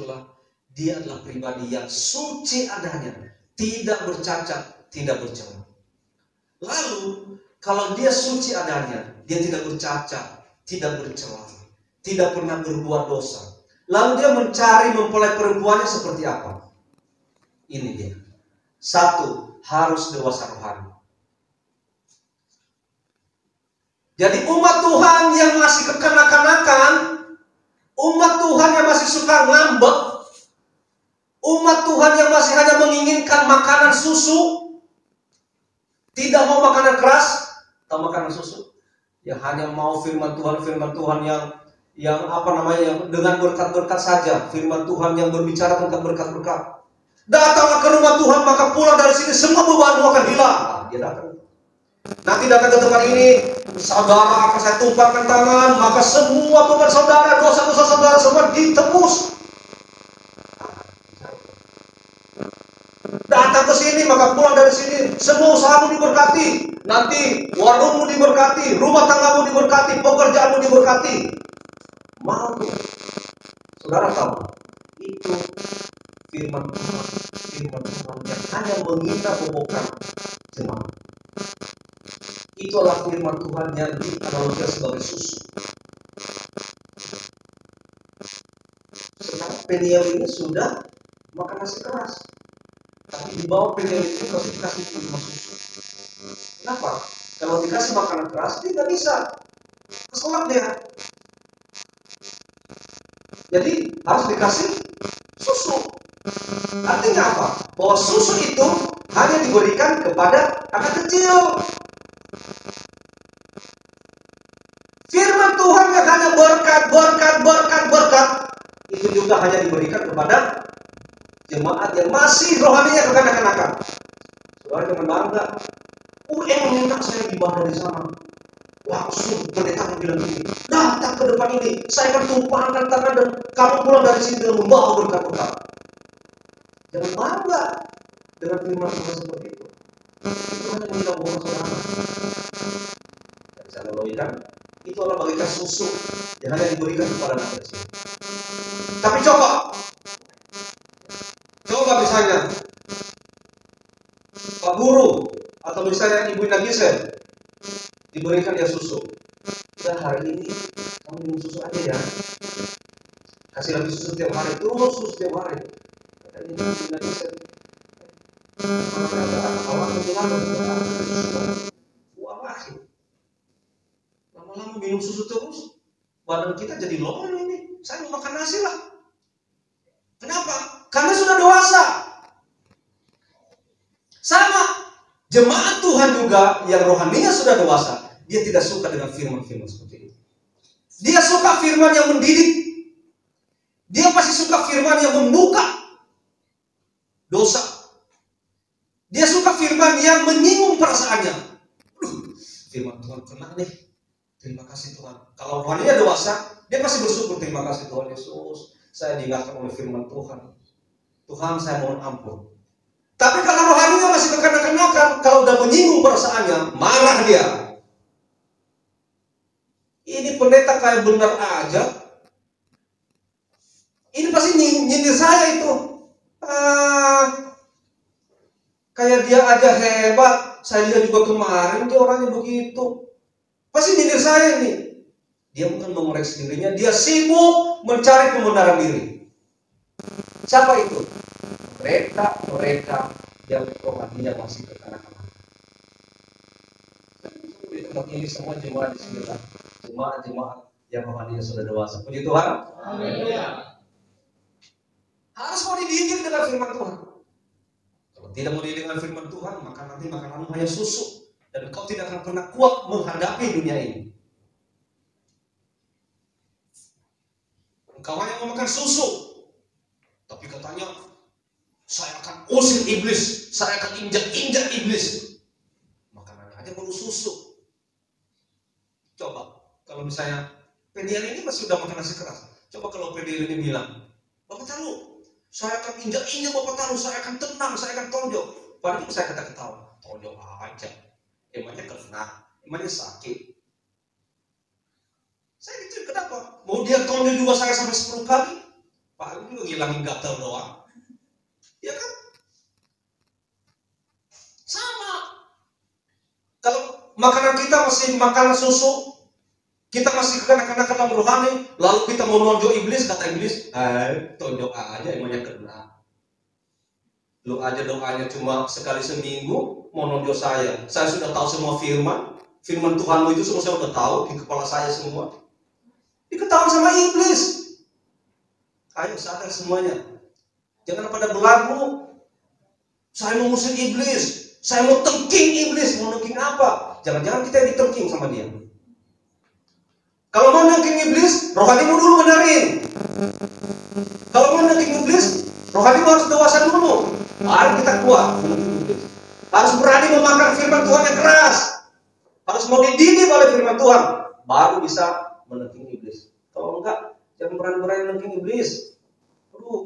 Dia adalah pribadi yang suci adanya, tidak bercacat, tidak bercela. Lalu, kalau Dia suci adanya, Dia tidak bercacat, tidak bercela, tidak pernah berbuat dosa. Lalu Dia mencari mempelai perempuannya seperti apa? Ini dia. 1, harus dewasa rohani. Jadi umat Tuhan yang masih kekanak-kanakan, umat Tuhan yang masih suka ngambek, umat Tuhan yang masih hanya menginginkan makanan susu, tidak mau makanan keras atau makanan susu, yang hanya mau firman Tuhan yang dengan berkat-berkat saja, firman Tuhan yang berbicara tentang berkat-berkat. Datanglah ke rumah Tuhan, maka pulang dari sini semua bebanmu akan hilang. Dia datang. Nanti datang ke tempat ini, saudara akan saya tumpahkan tangan, maka semua beban saudara, dosa-dosa saudara semua ditebus. Datang ke sini, maka pulang dari sini, semua usahamu diberkati. Nanti warungmu diberkati, rumah tanggamu diberkati, pekerjaanmu diberkati. Mau, saudara tahu, itu firman Tuhan yang hanya menghina bobokan jemaat. Itulah firman Tuhan yang dianalogikan sebagai susu. Sekarang Peniel ini sudah makan nasi keras, tapi di bawah Peniel itu dikasih firman susu. Kenapa? Kalau dikasih makanan keras, dia tidak bisa keselak dia. Jadi harus dikasih susu. Artinya apa? Bahwa susu itu hanya diberikan kepada anak kecil. Firman Tuhan yang hanya berkat itu juga hanya diberikan kepada jemaat yang masih rohaninya kekanak-kanakan. Saudara jangan bangga. Enak saya ibadah di sana. Langsung pendeta bilang begini, datang ke depan ini, saya akan tumpahkan tangan dan kamu pulang dari sini dengan membawa berkat-berkat. Jangan bangga dengan firman Tuhan seperti itu. Itu hanya menghina bohong saudara. Saya analogikan, itu adalah bagikan susu yang hanya diberikan kepada anak kecil. Tapi coba misalnya Pak Guru atau misalnya Ibu Nagisel diberikan dia susu. Udah hari ini kamu minum susu aja ya. Kasih lagi susu setiap hari, terus susu setiap hari. Kata Ibu Nagisel, awal lama-lama minum susu terus, badan kita jadi longgar ini. Saya mau makan nasi lah. Kenapa? Karena sudah dewasa. Sama jemaat Tuhan juga yang rohaninya sudah dewasa, dia tidak suka dengan firman-firman seperti itu. Dia suka firman yang mendidik. Dia pasti suka firman yang membuka dosa. Dia suka firman yang menyinggung perasaannya. Firman Tuhan kena nih. Terima kasih Tuhan. Kalau rohaninya dewasa, dia pasti bersyukur. Terima kasih Tuhan Yesus, saya diingatkan oleh firman Tuhan. Tuhan, saya mohon ampun. Tapi kalau rohaninya masih kekanak-kanakan, kalau udah menyinggung perasaannya, marah dia. Ini pendeta kayak benar aja. Ini pasti nyindir saya itu. Kayak dia aja hebat. Saya lihat juga kemarin dia orangnya begitu. Pasti nyindir saya nih. Dia bukan mengoreksi dirinya, dia sibuk mencari pembenaran diri. Siapa itu? Mereka yang rohaninya masih kekanak-kanak. Di tempat ini semua jemaat di sini lah. Jemaat yang rohaninya sudah dewasa. Puji Tuhan. Amin. Harus mau dididik dengan firman Tuhan. Kalau tidak mau dididik dengan firman Tuhan, maka nanti makananmu hanya susu. Dan kau tidak akan pernah kuat menghadapi dunia ini. Engkau hanya mau makan susu. Tapi katanya, saya akan usir iblis. Saya akan injak-injak iblis. Makanannya aja perlu susu. Coba, kalau misalnya Pedial ini masih udah makan nasi keras. Coba kalau Pedial ini bilang, Bapak Talu, saya akan injak-injak Bapak Talu. Saya akan tenang, saya akan tonjok. Padahal itu saya kata-ketawa. Tonjok aja. Emangnya kena, emangnya sakit. Saya gitu, kenapa? Mau dia tonjok juga saya sampai 10 kali? Pak, itu ngilangin gatal doang. Ya kan? Sama. Kalau makanan kita masih makanan susu, kita masih kekanak-kanak dalam rohani, lalu kita mau nonjok iblis, kata iblis, tonjok aja emangnya kena. Lu aja doanya cuma sekali seminggu, mau nonjok saya. Saya sudah tahu semua firman. Firman Tuhanmu itu semua saya sudah tahu di kepala saya semua. Diketahui sama iblis. Ayo sadar semuanya. Jangan pada belagu. Saya mau ngusir iblis. Saya mau tengking iblis. Mau tengking apa? Jangan-jangan kita ditengking sama dia. Kalau mau tengking iblis, rohanimu dulu benerin. Kalau mau tengking iblis, rohanimu harus dewasa dulu. Baru kita kuat. Harus berani memakan firman Tuhan yang keras. Harus mau dididik oleh firman Tuhan. Baru bisa menengking iblis. Kalau enggak, jangan berani-berani menengking iblis.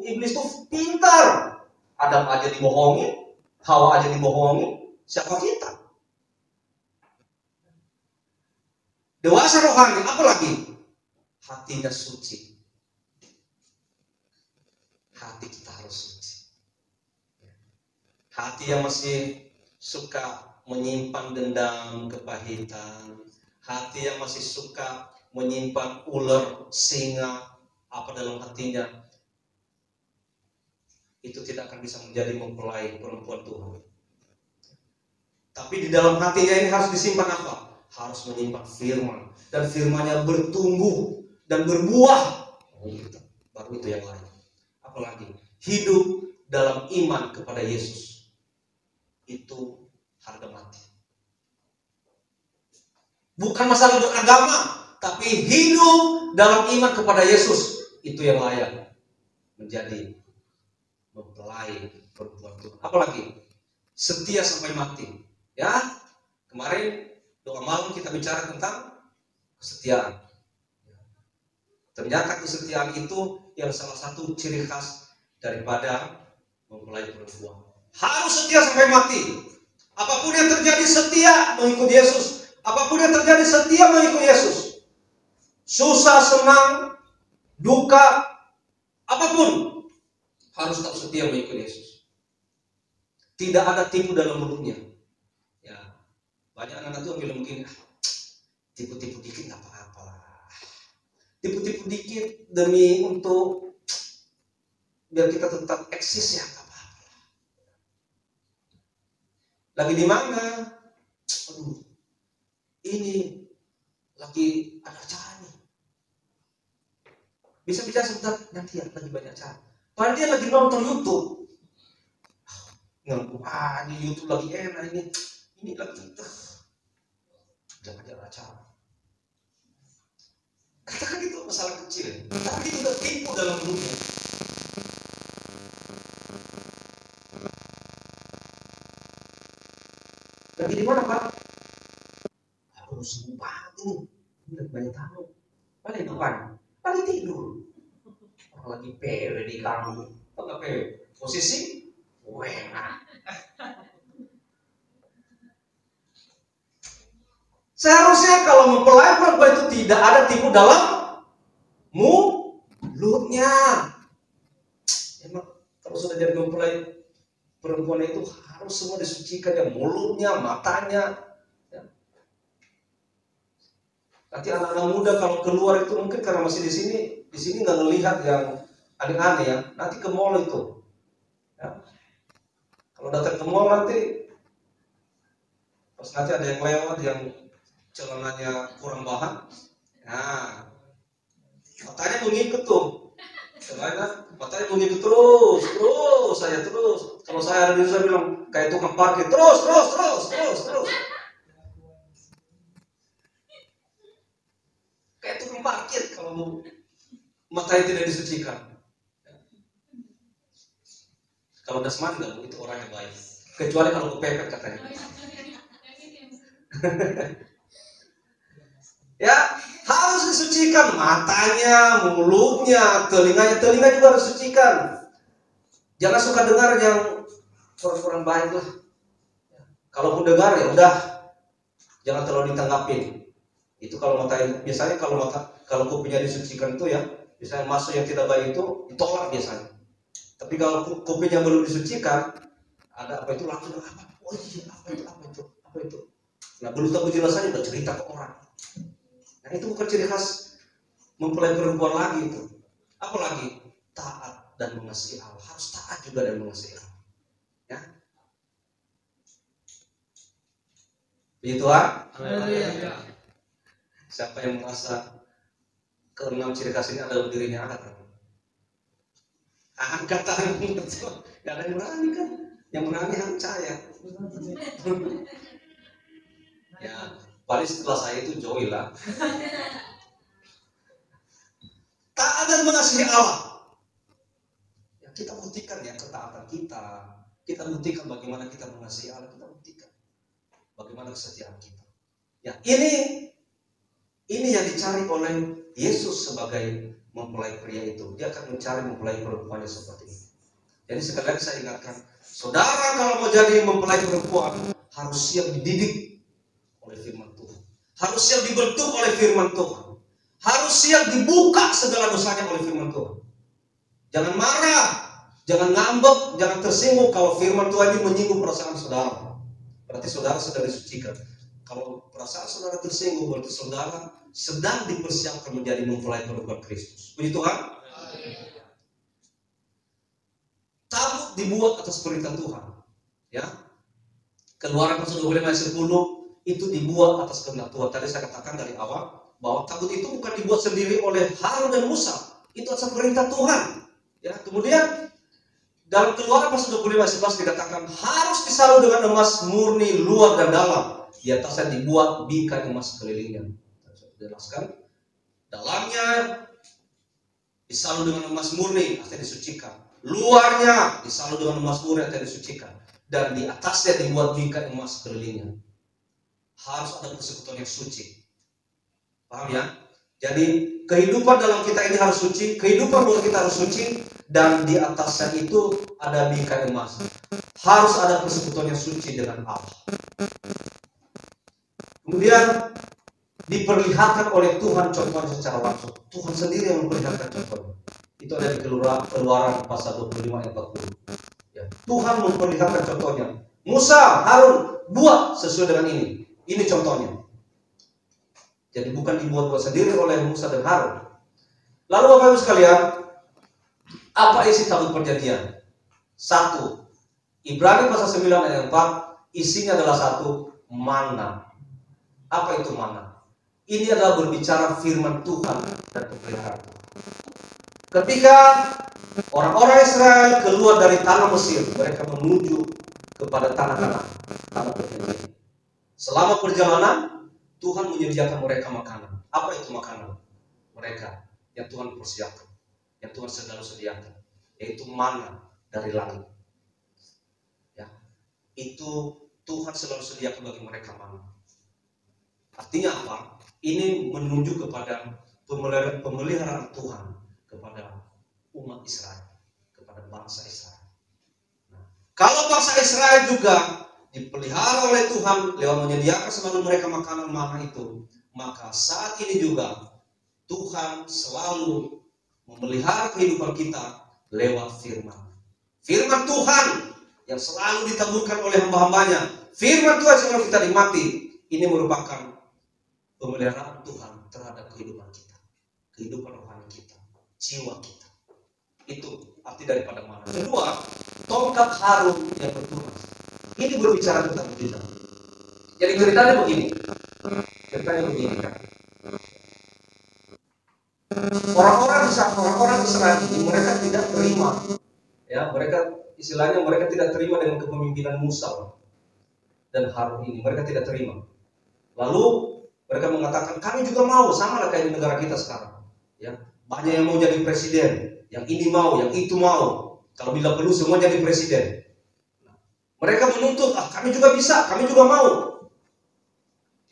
Iblis tuh pintar. Adam aja dibohongin, Hawa aja dibohongin. Siapa kita? Dewasa rohani, apalagi hatinya suci. Hati kita harus suci. Hati yang masih suka menyimpan dendam, kepahitan. Hati yang masih suka menyimpan ular, singa, apa dalam hatinya, itu tidak akan bisa menjadi mempelai perempuan Tuhan. Tapi di dalam hatinya ini harus disimpan apa? Harus menyimpan firman. Dan firmannya bertumbuh dan berbuah. Baru itu yang lain. Apalagi hidup dalam iman kepada Yesus. Itu harga mati. Bukan masalah beragama, tapi hidup dalam iman kepada Yesus. Itu yang layak menjadi mempelai perempuan Tuhan. Apalagi setia sampai mati. Ya, kemarin doa malam kita bicara tentang kesetiaan. Ternyata kesetiaan itu yang salah satu ciri khas daripada mempelai perempuan. Harus setia sampai mati. Apapun yang terjadi setia mengikut Yesus. Apapun yang terjadi setia mengikut Yesus. Susah, senang, duka, apapun harus tetap setia mengikut Yesus. Tidak ada tipu dalam mulutnya. Ya, banyak anak-anak tuh bilang begini, tipu-tipu dikit nggak apa-apa. Tipu-tipu dikit demi untuk biar kita tetap eksis ya nggak apa-apa. Lagi di mana? Aduh, ini lagi ada acara nih. Bisa bicara sebentar, nanti ya lagi banyak acara. Padahal dia lagi nonton YouTube. Ngaku, di YouTube lagi enak ini lagi jangan acara. Katakan itu masalah kecil, tapi itu udah tipu dalam mulutnya. Lagi di mana Pak? Aku sibuk banget ini lagi banyak tamu. Paling depan, paling tidur. Orang lagi PW di kamu, apa PW? Posisi enak. Seharusnya kalau mempelai perempuan itu tidak ada tipu dalam mulutnya. Emang kalau sudah jadi mempelai perempuan itu harus semua disucikan ya, mulutnya, matanya. Ya. Nanti anak-anak muda kalau keluar itu mungkin karena masih di sini nggak ngelihat yang aneh-aneh ya. Nanti ke mall itu, ya. Kalau datang ke mall nanti, pas nanti ada yang lewat yang celananya kurang bahan, nah matanya mengikut tuh, matanya mengikut terus. Kalau saya ada di sana bilang kayak tukang parkir, terus. Kayak tukang parkir kalau matanya tidak disucikan. Kalau dasman enggak, itu orang yang baik. Kecuali kalau kepepet katanya. Ya, harus disucikan matanya, mulutnya, telinganya. Telinga juga harus disucikan. Jangan suka dengar yang kurang baik lah. Kalaupun dengar ya udah, jangan terlalu ditanggapin. Itu kalau biasanya kalau kupingnya disucikan itu ya, biasanya masuk yang tidak baik itu ditolak biasanya. Tapi kalau kupingnya belum disucikan, ada apa itu langsung apa? Oh iya, apa itu? Nah, belum tahu jelasannya udah cerita ke orang. Nah, itu bukan ciri khas mempelai perempuan lagi itu. Apalagi taat dan mengasihi Allah. Harus taat juga dan mengasihi Allah. Ya. Puji Tuhan. Siapa yang merasa keenam ciri khas ini ada dalam dirinya, angkat tangan. Angkat tangan. Gak ada yang berani kan? Yang berani hanya saya. Ya, paling setelah saya itu Joy lah. Taat dan mengasihi Allah. Ya, kita buktikan ya ketaatan kita. Kita buktikan bagaimana kita mengasihi Allah. Kita buktikan bagaimana kesetiaan kita. Ya, ini yang dicari oleh Yesus sebagai mempelai pria itu. Dia akan mencari mempelai perempuannya seperti ini. Jadi sekali lagi saya ingatkan, saudara kalau mau jadi mempelai perempuan harus siap dididik oleh firman Tuhan. Harus siap dibentuk oleh firman Tuhan. Harus siap dibuka segala dosanya oleh firman Tuhan. Jangan marah, jangan ngambek, jangan tersinggung kalau firman Tuhan ini menyinggung perasaan saudara. Berarti saudara sedang disucikan. Kalau perasaan saudara tersinggung, berarti saudara sedang dipersiapkan menjadi mempelai perempuan Kristus. Puji Tuhan. Tabut dibuat atas perintah Tuhan. Ya. Keluaran pasal 25 ayat 10 itu dibuat atas kehendak Tuhan. Tadi saya katakan dari awal bahwa tabut itu bukan dibuat sendiri oleh Harun dan Musa. Itu atas perintah Tuhan. Ya. Kemudian dalam Keluaran pasal 25 ayat 11 dikatakan harus disalut dengan emas murni luar dan dalam. Di atasnya dibuat bingkai emas kelilingnya. Saya jelaskan. Dalamnya disalut dengan emas murni, artinya disucikan. Luarnya disalut dengan emas murni, artinya disucikan. Dan di atasnya dibuat bingkai emas kelilingnya. Harus ada persekutuan yang suci. Paham ya? Jadi kehidupan dalam kita ini harus suci, kehidupan luar kita harus suci, dan di atasnya itu ada bingkai emas. Harus ada persekutuan yang suci dengan Allah. Kemudian diperlihatkan oleh Tuhan contohnya secara langsung. Tuhan sendiri yang memperlihatkan contohnya. Itu ada di Keluaran pasal 25 ayat 40. Ya. Tuhan memperlihatkan contohnya. Musa, Harun, buat sesuai dengan ini. Ini contohnya. Jadi bukan dibuat sendiri oleh Musa dan Harun. Lalu Bapak Ibu sekalian, apa isi tabut perjanjian? 1. Ibrani pasal 9 ayat 4, isinya adalah 1, mana. Apa itu mana? Ini adalah berbicara firman Tuhan dan pemeliharaan Tuhan. Ketika orang-orang Israel keluar dari tanah Mesir, mereka menuju kepada tanah perjanjian. Selama perjalanan, Tuhan menyediakan mereka makanan. Apa itu makanan? Mereka yang Tuhan persiapkan, yang Tuhan selalu sediakan, yaitu mana dari langit. Ya, itu Tuhan selalu sediakan bagi mereka mana. Artinya apa? Ini menunjuk kepada pemeliharaan Tuhan kepada umat Israel, kepada bangsa Israel. Nah, kalau bangsa Israel juga dipelihara oleh Tuhan lewat menyediakan selalu mereka makanan mana itu, maka saat ini juga Tuhan selalu memelihara kehidupan kita lewat firman. Firman Tuhan yang selalu ditaburkan oleh hamba-hambanya. Firman Tuhan yang selalu kita nikmati. Ini merupakan pemeliharaan Tuhan kehidupan kita, kehidupan rohani kita, jiwa kita. Itu arti daripada mana. Kedua, tongkat harum yang bertunas. Ini berbicara tentang kita. Jadi ceritanya begini. Kan. Orang-orang Israel ini mereka tidak terima, ya, mereka tidak terima dengan kepemimpinan Musa dan Harun ini. Mereka tidak terima. Lalu mereka mengatakan, kami juga mau, sama lah kayak di negara kita sekarang. Ya, banyak yang mau jadi presiden, yang ini mau, yang itu mau. Kalau bila perlu semua jadi presiden. Nah, mereka menuntut, kami juga bisa, kami juga mau.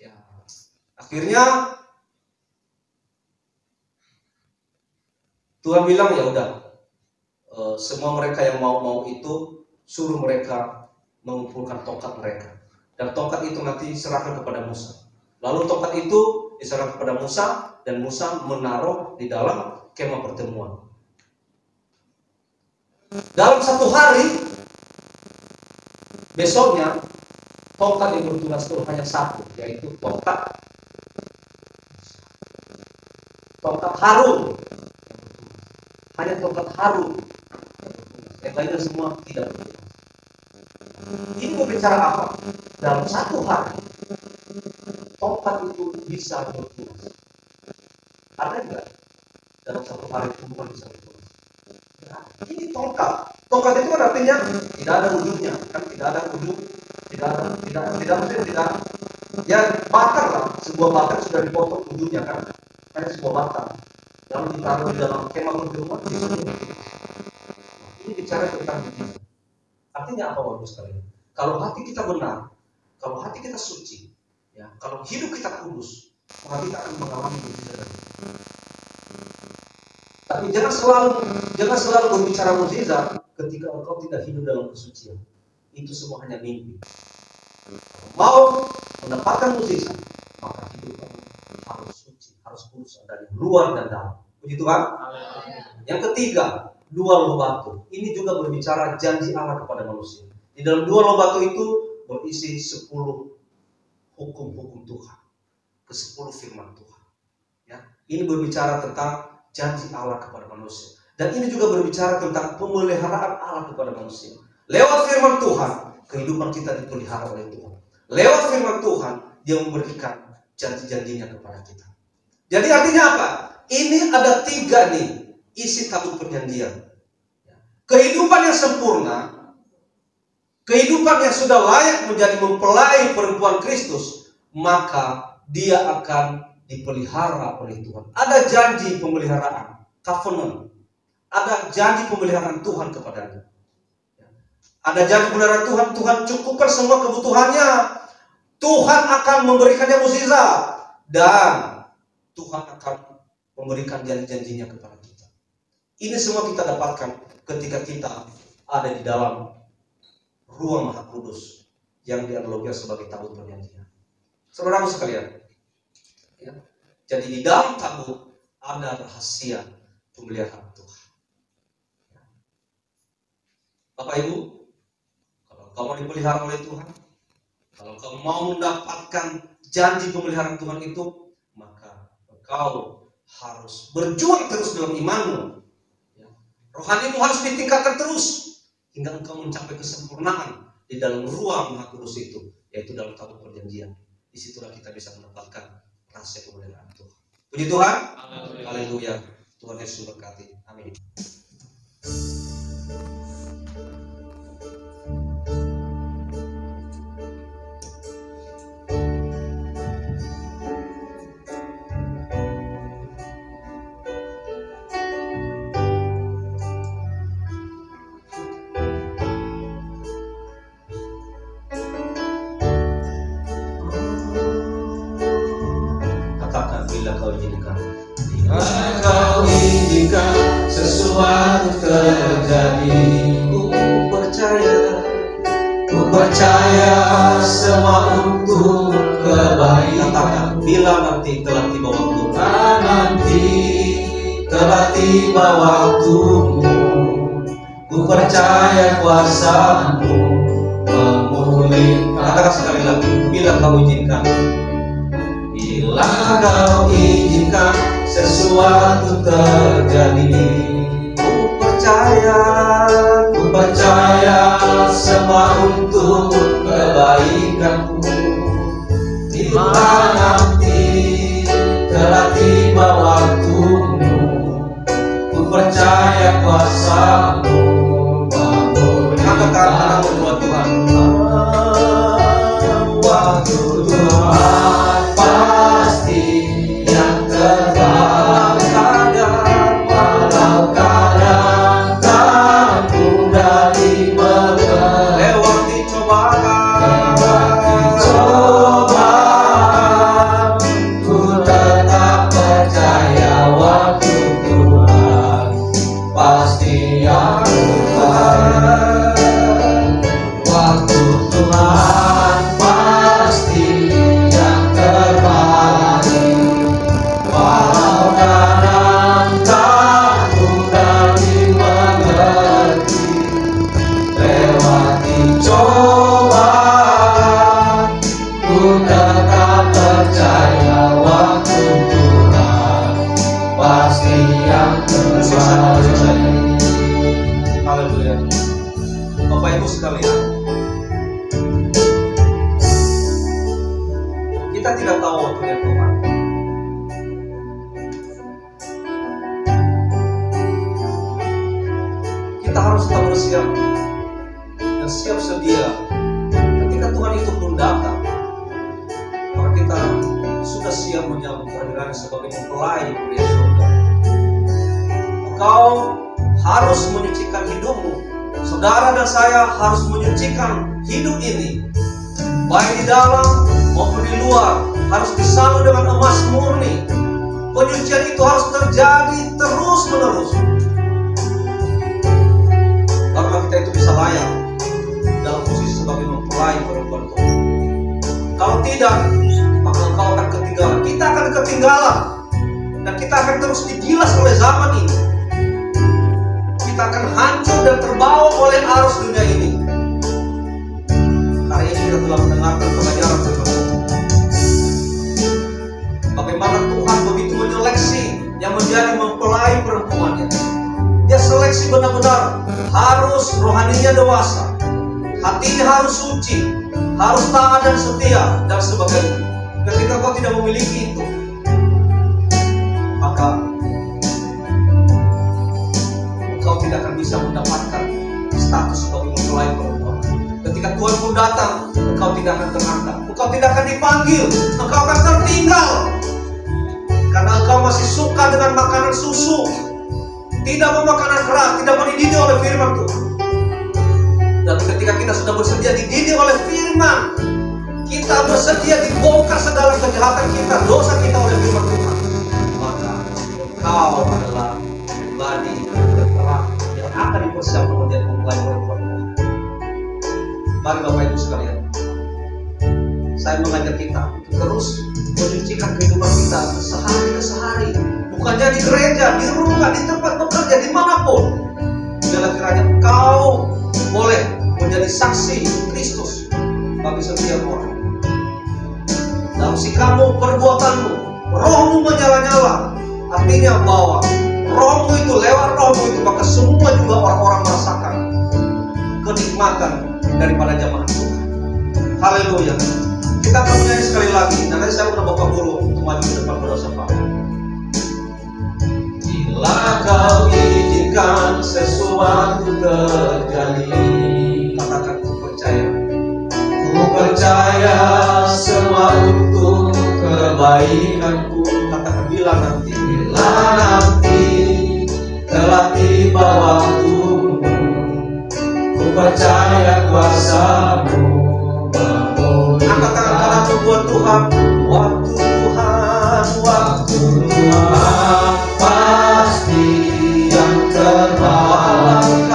Ya, akhirnya Tuhan bilang, ya udah, semua mereka yang mau itu suruh mereka mengumpulkan tongkat mereka, dan tongkat itu nanti serahkan kepada Musa. Lalu tongkat itu diserahkan kepada Musa, dan Musa menaruh di dalam kemah pertemuan. Dalam satu hari, besoknya tongkat yang bertunas itu hanya satu, yaitu tongkat Harun. Hanya tongkat Harun, yang lainnya semua tidak bertunas. Ini berbicara apa? Dalam satu hari tongkat itu bisa bertunas. Ada enggak? Dalam satu hari itu bukan bisa bertunas. Nah, ini tongkat. Tongkat itu kan artinya tidak ada ujungnya, kan tidak ada ujung, tidak. Ya bakar lah, sebuah bakar sudah dipotong ujungnya kan, hanya sebuah bakar. Lalu ditaruh di dalam kemah pertemuan. Ini bicara tentang begini. Artinya apa Bapak sekalian? Kalau hati kita benar, kalau hati kita suci, ya, kalau hidup kita kudus, maka kita akan mengalami mukjizat. Tapi jangan selalu berbicara mukjizat ketika engkau tidak hidup dalam kesucian. Itu semua hanya mimpi. Mau mendapatkan mukjizat, maka hidup kamu harus suci, harus kudus dari luar dan dalam. Puji Tuhan. Yang ketiga, dua loh batu. Ini juga berbicara janji Allah kepada manusia. Di dalam dua loh batu itu berisi 10 hukum-hukum Tuhan, ke-10 firman Tuhan. Ya, ini berbicara tentang janji Allah kepada manusia. Dan ini juga berbicara tentang pemeliharaan Allah kepada manusia. Lewat firman Tuhan, kehidupan kita dipelihara oleh Tuhan. Lewat firman Tuhan, Dia memberikan janji-janjinya kepada kita. Jadi artinya apa? Ini ada 3 nih isi tabut perjanjian. Kehidupan yang sempurna, kehidupan yang sudah layak menjadi mempelai perempuan Kristus, maka dia akan dipelihara oleh Tuhan. Ada janji pemeliharaan, covenant. Ada janji pemeliharaan Tuhan kepadanya. Ada janji pemeliharaan Tuhan, Tuhan cukupkan semua kebutuhannya. Tuhan akan memberikannya mukjizat, dan Tuhan akan memberikan janji-janjinya kepada kita. Ini semua kita dapatkan ketika kita ada di dalam ruang Maha Kudus yang dianalogikan sebagai tabut perjanjian. Saudaraku sekalian, ya, jadi di dalam tabut ada rahasia pemeliharaan Tuhan. Bapak Ibu, kalau kamu dipelihara oleh Tuhan, kalau kamu mau mendapatkan janji pemeliharaan Tuhan itu, maka engkau harus berjuang terus dalam imanmu. Ya. Rohanimu harus ditingkatkan terus hingga engkau mencapai kesempurnaan di dalam ruang Maha Kudus itu, yaitu dalam tabut perjanjian. Disitulah kita bisa mendapatkan rahasia pemeliharaan Tuhan. Puji Tuhan. Haleluya. Tuhan Yesus berkati. Amin. Sesuatu terjadi, ku percaya semua untuk kebaikan. Katakan, bila nanti telah tiba waktu, nanti telah tiba waktumu, ku percaya kuasa-Mu memulihkan. Katakan sekali lagi, bila Kau izinkan, Bila Kau izinkan sesuatu terjadi, ku percaya semua untuk kebaikanku. Bila nanti telah tiba waktumu, ku percaya kuasa-Mu memulihkan. Katakan buat Tuhan, waktu Tuhan pasti yang terbaik. Walau kadang tak mudah dimengerti, lewati cobaan, ku tetap percaya waktu Tuhan pasti yang terbaik. Waktu Tuhan pasti yang terbaik. Walau kadang tak mudah dimengerti, lewati cobaan, ku tetap percaya waktu Tuhan pasti yang terbaik. Haleluya. Bapak Ibu sekalian, kita tidak tahu waktunya Tuhan. Kita harus tetap bersiap dan siap sedia. Ketika Tuhan itu pun datang, maka kita sudah siap menyambut kehadirannya sebagai mempelai pria surga. Engkau harus menyucikan hidupmu. Saudara dan saya harus menyucikan hidup ini, baik di dalam maupun di luar, harus disalut dengan emas murni. Penyucian itu harus terjadi terus menerus, karena kita itu bisa layak dalam posisi sebagai mempelai perempuan Tuhan. Kalau tidak, maka engkau akan ketinggalan. Kita akan ketinggalan, dan kita akan terus digilas oleh zaman ini. Kita akan hancur dan terbawa oleh arus dunia ini. Hari ini kita telah mendengarkan pengajaran firman Tuhan. Bagaimana Tuhan begitu menyeleksi yang menjadi mempelai perempuannya. Dia seleksi benar-benar harus rohaninya dewasa, hatinya harus suci, harus taat dan setia dan sebagainya. Ketika kau tidak memiliki itu, maka engkau tidak akan bisa mendapatkan status sebagai mempelai perempuan. Ketika Tuhan pun datang, engkau tidak akan terangkat, engkau tidak akan dipanggil, engkau akan tertinggal, karena engkau masih suka dengan makanan susu, tidak mau makanan keras, tidak mau dididik oleh firman Tuhan. Dan ketika kita sudah bersedia dididik oleh firman, kita bersedia dibongkar segala kejahatan kita, dosa kita oleh firman Tuhan, maka engkau adalah pribadi terang yang akan dipersiapkan menjadi mempelai perempuan Tuhan. Mari Bapak Ibu sekalian, saya mengajak kita untuk terus menyucikan kehidupan kita sehari ke sehari. Bukan jadi gereja, di rumah, di tempat bekerja, dimanapun. Biarlah kiranya engkau boleh menjadi saksi Kristus bagi setiap orang. Dalam sikapmu, perbuatanmu, rohmu menyala-nyala, artinya bahwa rohmu itu, lewat rohmu itu, maka semua juga orang-orang merasakan kenikmatan daripada jamahan Tuhan. Haleluya. Kita akan menyanyi sekali lagi. Dan nanti saya undang Bapak Guru untuk maju ke depan berdoa sama. Bila kau izinkan sesuatu terjadi, katakan ku percaya. Ku percaya semua untuk kebaikanku. Katakan bila nanti telah tiba waktumu, ku percaya kuasa-Mu memulihkan. Angkat tangan kananmu buat Tuhan. Waktu Tuhan pasti yang terbaik.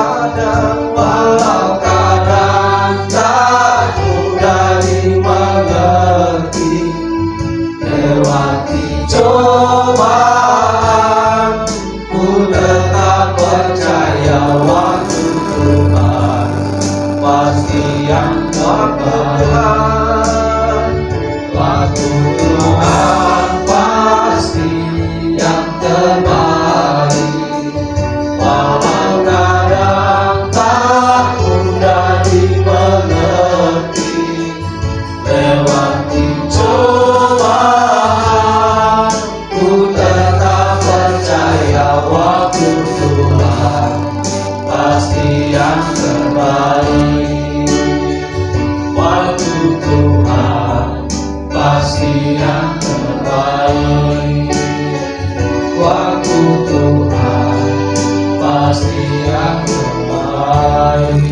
Walau kadang tak mudah dimengerti, lewati cobaan, ku tetap percaya waktu Tuhan pasti yang terbaik. Waktu Tuhan pasti yang terbaik. Waktu Tuhan pasti yang terbaik. Waktu Tuhan pasti yang terbaik.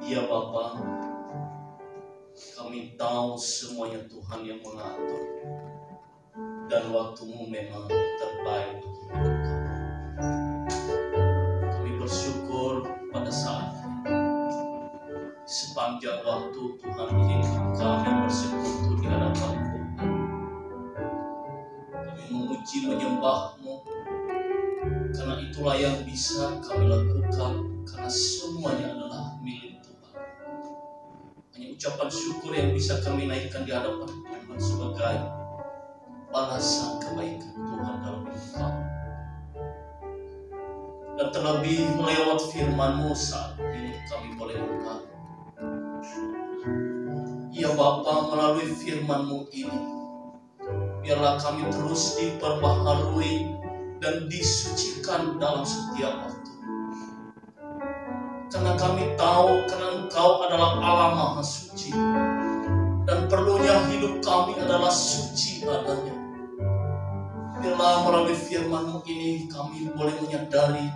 Ya Bapa, kami tahu semuanya Tuhan yang mengatur, dan waktumu memang terbaik bagi hidup kami. Kami bersyukur pada saat ini, sepanjang waktu Tuhan izinkan kami bersekutu di hadapan Tuhan. Kami memuji menyembah-Mu, karena itulah yang bisa kami lakukan, karena semuanya adalah milik Tuhan. Hanya ucapan syukur yang bisa kami naikkan di hadapan Tuhan sebagai balasan kebaikan Tuhan dalam hidup kami. Dan terlebih lewat firman-Mu saat ini kami boleh mengatakan, ya Bapa, melalui firman-Mu ini, biarlah kami terus diperbaharui dan disucikan dalam setiap waktu. Karena kami tahu, karena Engkau adalah Allah Maha Suci, dan perlunya hidup kami adalah suci adanya. Biarlah melalui firman-Mu ini kami boleh menyadari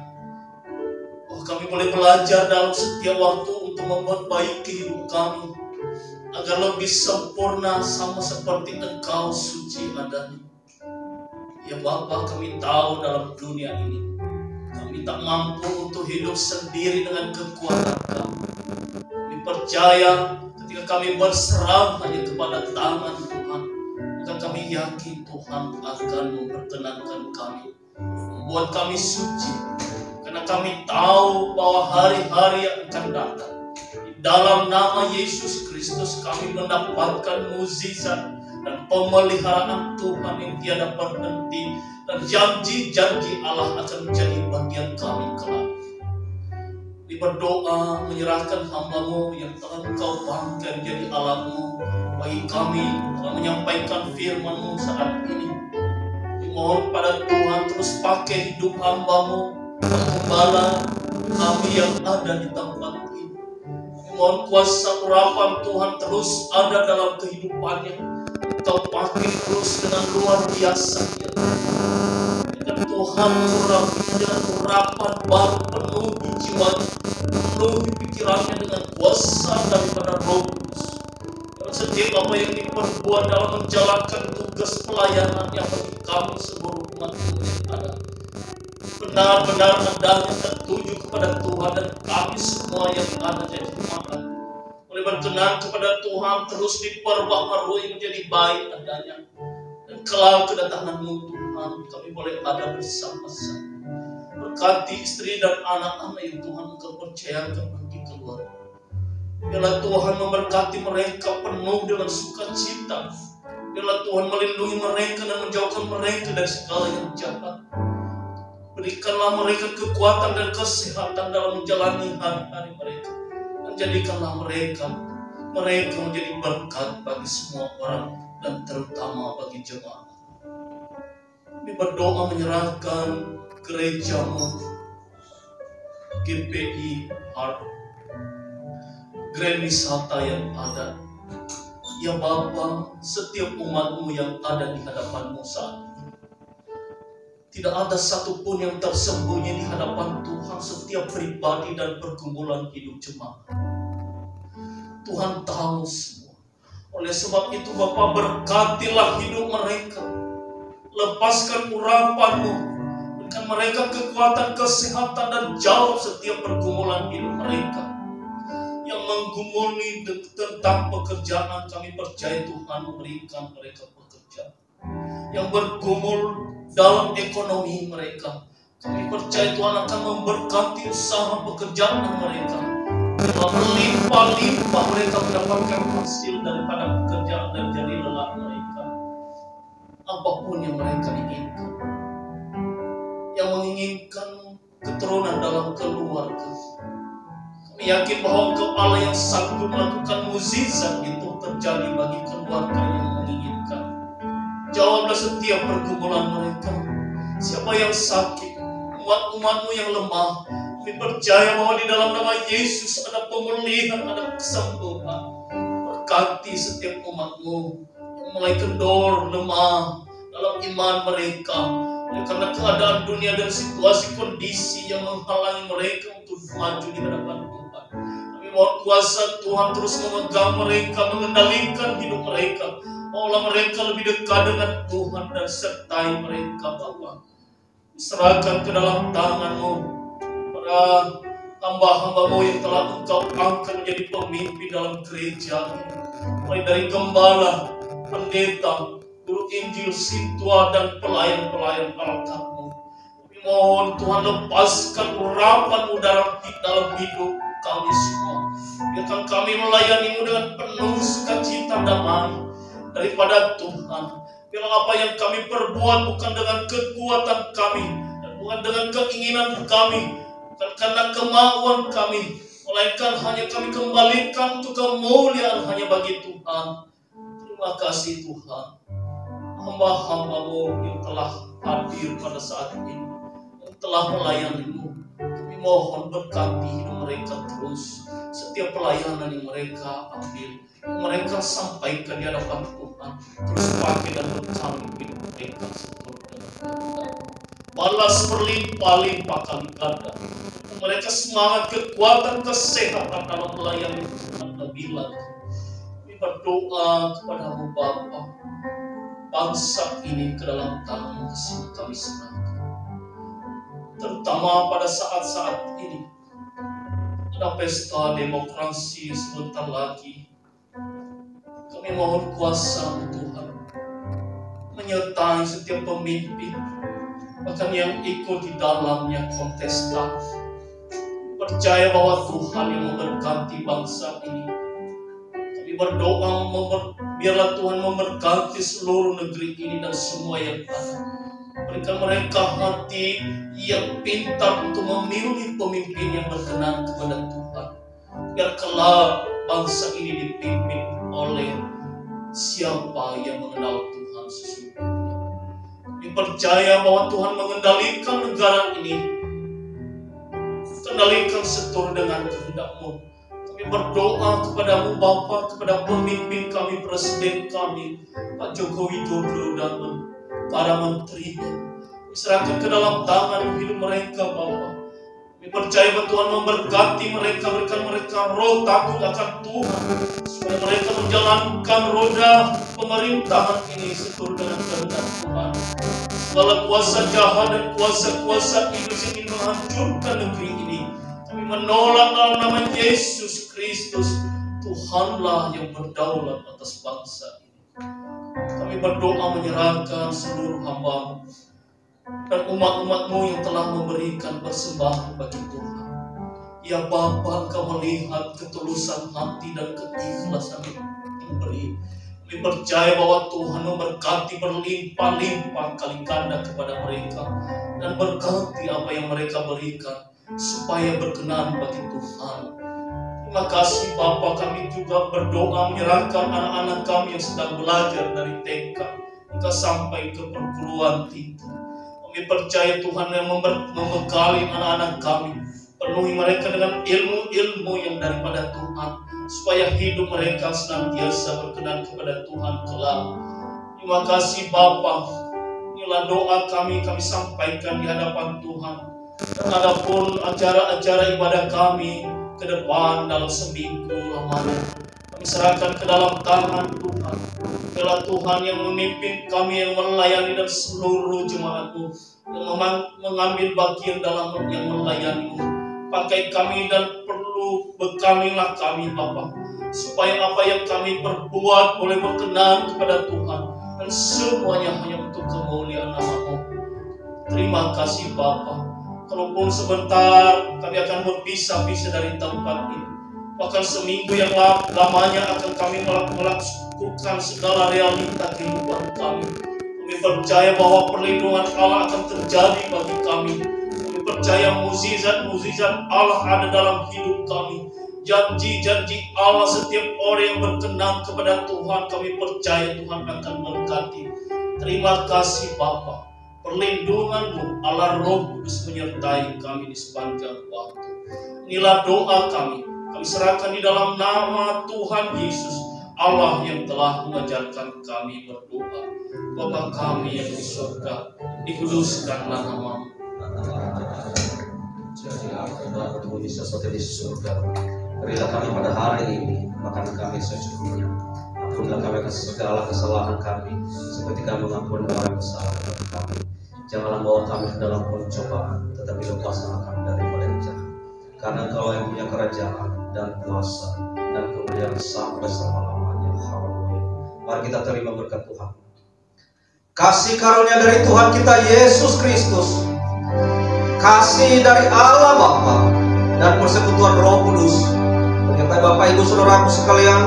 bahwa kami boleh belajar dalam setiap waktu untuk memperbaiki hidup kami agar lebih sempurna sama seperti Engkau suci adanya. Ya Bapa, kami tahu dalam dunia ini kami tak mampu untuk hidup sendiri dengan kekuatan kami. Kami percaya ketika kami berserah hanya kepada tangan Tuhan, maka kami yakin Tuhan akan memperkenankan kami, membuat kami suci. Karena kami tahu bahwa hari-hari yang akan datang, di dalam nama Yesus Kristus kami mendapatkan mukjizat dan pemeliharaan Tuhan yang tiada berhenti, dan janji-janji Allah akan menjadi bagian kami kelak. Kami berdoa menyerahkan hamba-Mu yang telah Engkau bangkitkan menjadi Allah-Mu bagi kami telah menyampaikan firman-Mu saat ini. Mohon pada Tuhan terus pakai hidup hamba-Mu, penggembala kami yang ada di tempat ini. Mohon kuasa urapan Tuhan terus ada dalam kehidupannya. Kau pakai terus dengan luar biasa, ya dan Tuhan urapi dengan urapan baru, penuhi jiwanya, penuhi pikirannya dengan kuasa daripada Roh Kudus. Dan setiap apa yang diperbuat dalam menjalankan tugas pelayanan yang bagi kami seluruh umat-Mu yang ada, benar-benar adanya tertuju kepada Tuhan, dan kami semua yang ada jadi jemaat boleh berkenan kepada Tuhan terus diperbaharui menjadi baik adanya. Dan kelak kedatangan-Mu Tuhan, kami boleh ada bersama-sama. Berkati istri dan anak-anak yang Tuhan Engkau percayakan bagi keluarga. Biarlah Tuhan memberkati mereka penuh dengan sukacita. Biarlah Tuhan melindungi mereka dan menjauhkan mereka dari segala yang jahat. Berikanlah mereka kekuatan dan kesehatan dalam menjalani hari-hari mereka. Jadikanlah mereka menjadi berkat bagi semua orang, dan terutama bagi jemaat. Kami berdoa menyerahkan gereja-Mu, GPI Heart, Grand Wisata yang ada. Ya Bapa, setiap umat-Mu yang ada di hadapan-Mu saat ini, tidak ada satupun yang tersembunyi di hadapan Tuhan. Setiap pribadi dan pergumulan hidup jemaat, Tuhan tahu semua. Oleh sebab itu Bapa, berkatilah hidup mereka. Lepaskan urapan-Mu, berikan mereka kekuatan, kesehatan, dan jawab setiap pergumulan hidup mereka. Yang menggumuli tentang pekerjaan, kami percaya Tuhan memberikan mereka pekerjaan. Yang bergumul dalam ekonomi mereka, kami percaya Tuhan akan memberkati usaha pekerjaan mereka. Berlimpah-limpah mereka mendapatkan hasil daripada pekerjaan dan jadi lelah mereka. Apapun yang mereka inginkan, yang menginginkan keturunan dalam keluarga, kami yakin bahwa Engkau Allah yang sanggup melakukan mukjizat itu terjadi bagi keluarga yang menginginkan. jawablah setiap pergumulan mereka. Siapa yang sakit, umat-umat-Mu yang lemah, kami percaya bahwa di dalam nama Yesus ada pemulihan, ada kesembuhan. Berkati setiap umat-Mu yang mulai kendor, lemah dalam iman mereka, karena keadaan dunia dan situasi kondisi yang menghalangi mereka untuk maju di hadapan Tuhan. Kami mohon kuasa Tuhan terus memegang mereka, mengendalikan hidup mereka. Maulah mereka lebih dekat dengan Tuhan dan sertai mereka, Bapa. Serahkan ke dalam tangan-Mu para hamba-hamba-Mu yang telah Engkau angkat menjadi pemimpin dalam gereja ini. Mulai dari gembala, pendeta, guru Injil, sintua, dan pelayan-pelayan altar-Mu. Kami mohon Tuhan lepaskan urapan-Mu dalam hidup kami semua. Biarkan kami melayani-Mu dengan penuh sukacita damai daripada Tuhan. Biarlah apa yang kami perbuat bukan dengan kekuatan kami dan bukan dengan keinginan kami, bukan karena kemauan kami, melainkan hanya kami kembalikan untuk kemuliaan hanya bagi Tuhan. Terima kasih Tuhan. Hamba-hamba-Mu yang telah hadir pada saat ini, yang telah melayani-Mu, kami mohon berkati hidup mereka terus. Setiap pelayanan yang mereka ambil, yang mereka sampaikan di hadapan Tuhan, terus pakai dan berkali hidup mereka seterusnya. Balas berlimpah-limpah kali ganda. Mereka semangat, kekuatan, kesehatan dalam melayani Tuhan lebih lagi. Kami berdoa kepada-Mu Bapa, bangsa ini ke dalam tangan-Mu kami serahkan. Terutama pada saat-saat ini ada pesta demokrasi sebentar lagi. Kami mohon kuasa Tuhan menyertai setiap pemimpin, bahkan yang ikut di dalamnya kontestan. Percaya bahwa Tuhan yang memberkati bangsa ini. Kami berdoa biarlah Tuhan memberkati seluruh negeri ini dan semua yang ada. Berikan mereka hati yang pintar untuk memilih pemimpin yang berkenan kepada Tuhan. Biar kelak bangsa ini dipimpin oleh siapa yang mengenal Tuhan sesungguhnya. Kami percaya bahwa Tuhan mengendalikan negara ini, kendalikan seturut dengan kehendak-Mu. Kami berdoa kepada-Mu Bapa, kepada pemimpin kami, presiden kami, Pak Joko Widodo dan para menterinya. Serahkan ke dalam tangan hidup mereka Bapa. Kami percaya bahwa Tuhan memberkati mereka, berikan mereka roh takut akan Tuhan, supaya mereka menjalankan roda pemerintahan ini seturut dengan kehendak Tuhan. Segala kuasa jahat dan kuasa-kuasa iblis yang ingin menghancurkan negeri ini, kami menolak dalam nama Yesus Kristus. Tuhanlah yang berdaulat atas bangsa ini. Kami berdoa menyerahkan seluruh hamba-Mu dan umat-umat-Mu yang telah memberikan persembahan bagi Tuhan. Ya Bapa, Engkau melihat ketulusan hati dan keikhlasan memberi. Kami percaya bahwa Tuhan memberkati berlimpah-limpah kali ganda kepada mereka, dan berkati apa yang mereka berikan supaya berkenan bagi Tuhan. Terima kasih Bapa, kami juga berdoa menyerahkan anak-anak kami yang sedang belajar dari TK hingga sampai ke perguruan tinggi. Kami percaya Tuhan yang membekali anak-anak kami, penuhi mereka dengan ilmu-ilmu yang daripada Tuhan, supaya hidup mereka senantiasa berkenan kepada Tuhan kelak. Terima kasih Bapa. Inilah doa kami sampaikan di hadapan Tuhan. Dan adapun acara-acara ibadah kami ke depan dalam seminggu lamanya, kami serahkan ke dalam tangan Tuhan. Biarlah Tuhan yang memimpin kami, yang melayani, dan seluruh jemaat-Mu yang mengambil bagian dalam yang melayani-Mu. Pakai kami dan perlu bekalilah kami Bapa, supaya apa yang kami perbuat boleh berkenan kepada Tuhan, dan semuanya hanya untuk kemuliaan nama-Mu. Terima kasih Bapa. Kalaupun sebentar kami akan berpisah-pisah dari tempat ini, bahkan seminggu yang lamanya akan kami melakukan segala realita kehidupan kami. Kami percaya bahwa perlindungan Allah akan terjadi bagi kami. Kami percaya mukjizat-mukjizat Allah ada dalam hidup kami. Janji-janji Allah, setiap orang yang berkenan kepada Tuhan, kami percaya Tuhan akan berkati. Terima kasih Bapa, perlindungan-Mu Allah Roh Kudus menyertai kami di sepanjang waktu. Inilah doa kami serahkan di dalam nama Tuhan Yesus, Allah yang telah mengajarkan kami berdoa. Bapa kami yang di surga, dikuduskanlah nama-Mu. Jadilah kehendak berbunyi seperti di surga. Berilah kami pada hari ini makan kami secukupnya. Ampunlah kami atas segala kesalahan kami, seperti kami mengampuni orang yang bersalah kepada kami. Janganlah bawa kami ke dalam pencobaan, tetapi lepaskanlah kami daripada yang jahat. Karena Engkau yang punya kerajaan dan kuasa dan kemuliaan sampai selama-lamanya. Haleluya. Mari kita terima berkat Tuhan. Kasih karunia dari Tuhan kita Yesus Kristus, kasih dari Allah Bapa, dan persekutuan Roh Kudus menyertai Bapak Ibu Saudaraku sekalian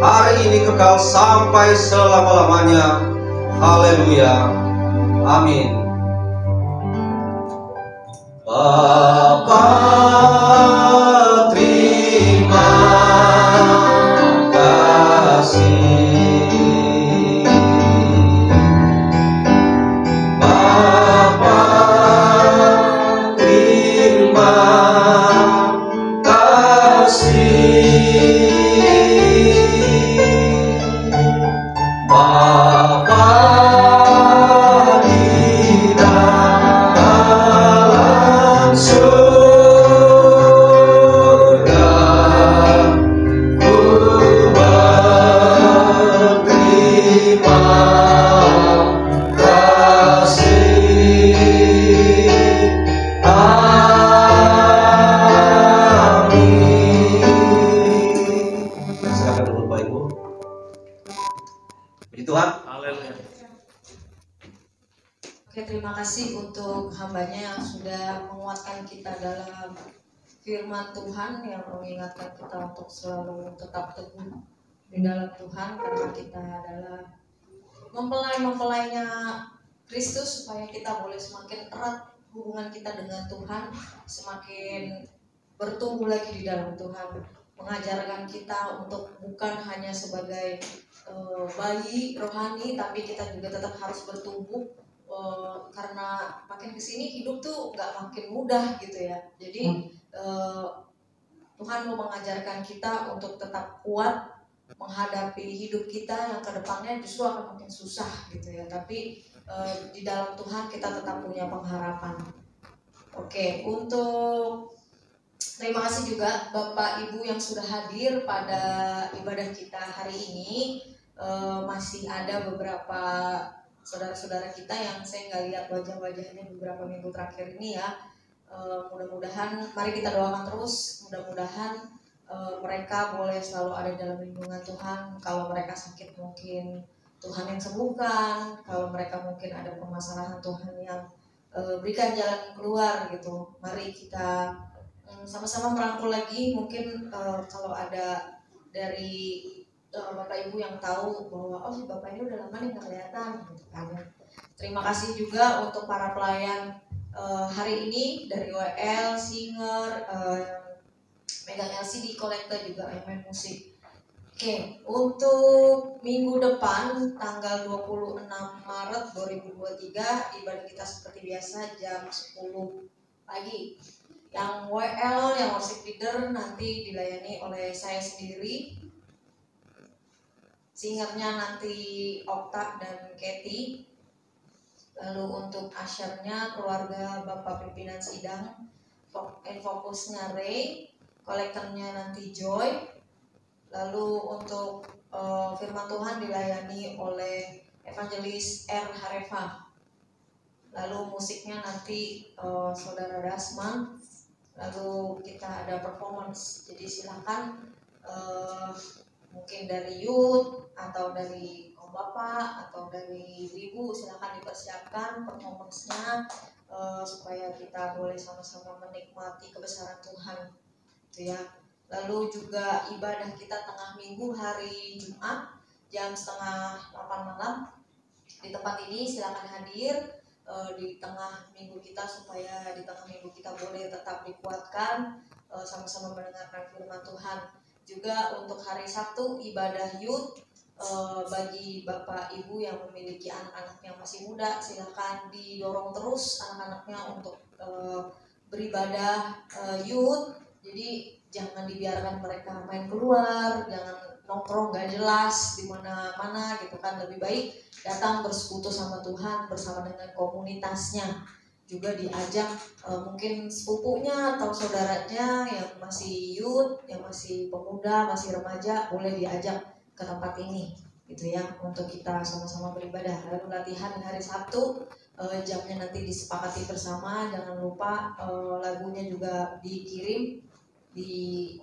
hari ini kekal sampai selama-lamanya. Haleluya. Amin. Bapa, terima kasih. Bapa, terima kasih. Bapa di dalam surga, ku berterima kasih. Amin. Silakan dulu Pak Ibu. Puji Tuhan. Haleluya. Oke, terima kasih untuk hambanya yang sudah menguatkan kita dalam firman Tuhan, yang mengingatkan kita untuk selalu tetap teguh di dalam Tuhan, karena kita adalah mempelai-mempelainya Kristus, supaya kita boleh semakin erat hubungan kita dengan Tuhan, semakin bertumbuh lagi di dalam Tuhan, mengajarkan kita untuk bukan hanya sebagai bayi rohani, tapi kita juga tetap harus bertumbuh, karena makin kesini hidup tuh nggak makin mudah gitu ya. Jadi Tuhan mau mengajarkan kita untuk tetap kuat menghadapi hidup kita yang kedepannya justru akan makin susah gitu ya. Tapi di dalam Tuhan kita tetap punya pengharapan. Oke, untuk terima kasih juga Bapak Ibu yang sudah hadir pada ibadah kita hari ini. Masih ada beberapa saudara-saudara kita yang saya nggak lihat wajah-wajahnya beberapa minggu terakhir ini ya. Mudah-mudahan, mari kita doakan terus, mudah-mudahan mereka boleh selalu ada dalam lindungan Tuhan. Kalau mereka sakit mungkin Tuhan yang sembuhkan, kalau mereka mungkin ada permasalahan Tuhan yang berikan jalan keluar gitu. Mari kita sama-sama merangkul lagi, mungkin kalau ada dari Bapak Ibu yang tahu bahwa oh si Bapak ini udah lama nih nggak kelihatan gitu kan. Terima kasih juga untuk para pelayan hari ini dari WL, Singer, megang LCD, kolektor juga yang main musik. Oke, untuk minggu depan tanggal 26 Maret 2023 ibadah kita seperti biasa jam 10 pagi. Yang WL, yang worship leader nanti dilayani oleh saya sendiri. Singernya nanti Okta dan Kathy. Lalu untuk asyarnya keluarga Bapak Pimpinan Sidang, fokusnya Ray, kolektornya nanti Joy. Lalu untuk firman Tuhan dilayani oleh Evangelis R. Harefa. Lalu musiknya nanti Saudara Dasman. Lalu kita ada performance, jadi silakan mungkin dari youth atau dari om bapak atau dari ibu silakan dipersiapkan performance-nya supaya kita boleh sama-sama menikmati kebesaran Tuhan gitu ya. Lalu juga ibadah kita tengah minggu hari Jumat jam 7:30 malam di tempat ini. Silakan hadir di tengah minggu kita supaya di tengah minggu kita boleh tetap dikuatkan, sama-sama mendengarkan firman Tuhan. Juga untuk hari Sabtu ibadah youth, bagi Bapak Ibu yang memiliki anak-anak yang masih muda, silakan didorong terus anak-anaknya untuk beribadah youth. Jadi jangan dibiarkan mereka main keluar, jangan nongkrong gak jelas di mana-mana gitu kan. Lebih baik datang bersekutu sama Tuhan bersama dengan komunitasnya. Juga diajak mungkin sepupunya atau saudaranya yang masih youth, yang masih pemuda, masih remaja, boleh diajak ke tempat ini gitu ya, untuk kita sama-sama beribadah. Lalu latihan hari Sabtu, jamnya nanti disepakati bersama. Jangan lupa lagunya juga dikirim di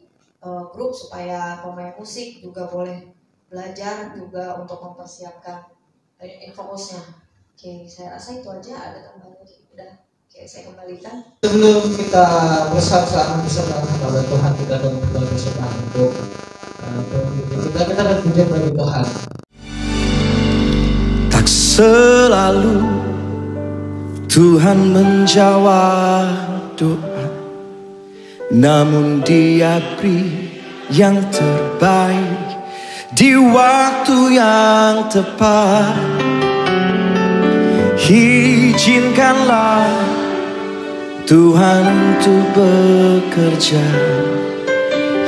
grup supaya pemain musik juga boleh belajar juga untuk mempersiapkan info-nya. Oke, saya rasa itu aja. Ada tambahan lagi? Udah. Oke, saya kembalikan. Sebelum kita bersama kepada Tuhan, kita akan bersama untuk kita akan puji bagi Tuhan. Tak selalu Tuhan menjawab doa, namun Dia beri yang terbaik di waktu yang tepat. Izinkanlah Tuhan untuk bekerja,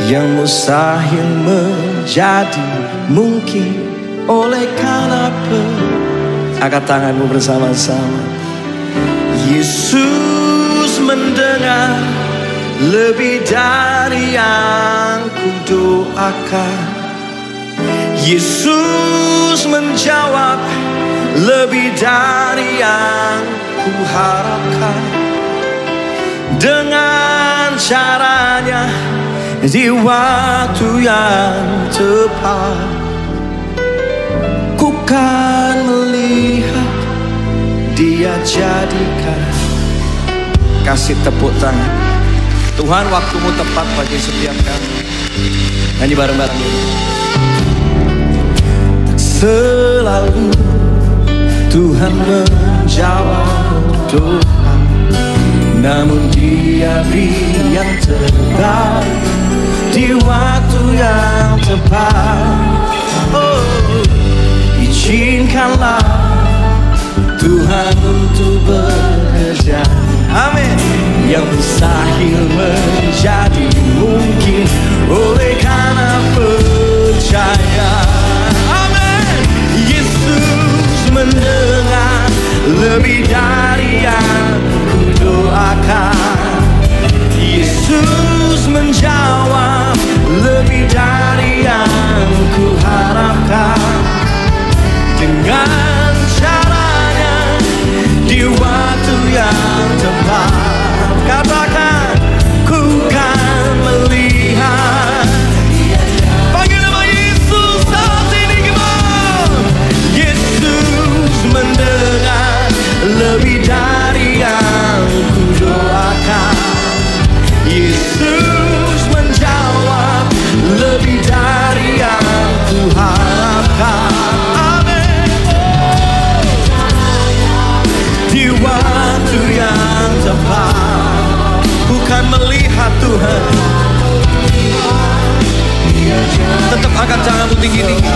yang mustahil menjadi mungkin oleh karena angkat tanganmu bersama-sama. Yesus mendengar lebih dari yang kudoakan. Yesus menjawab lebih dari yang kuharapkan. Dengan caranya di waktu yang tepat, ku kan melihat Dia jadikan. Kasih tepuk tangan. Tuhan, waktumu tepat bagi setiap kami. Nyanyi bareng-bareng ini. Selalu Tuhan menjawab doa, namun Dia beri yang terbaik di waktu yang tepat. Oh, izinkanlah Tuhan untuk bekerja. Amin. Yang mustahil menjadi mungkin oleh karena percaya. Amin. Yesus mendengar lebih dari yang kudoakan. Yesus menjawab lebih dari yang kuharapkan. Dengan caranya di waktu yang tepat, katakan, ku kan melihat. Panggil nama Yesus saat ini, gimana? Yesus mendengar lebih dari yang kudoakan. Yesus menjawab lebih dari yang kuharapkan. Di waktu yang tepat, bukan melihat Tuhan. Tetap angkat tanganmu tinggi-tinggi.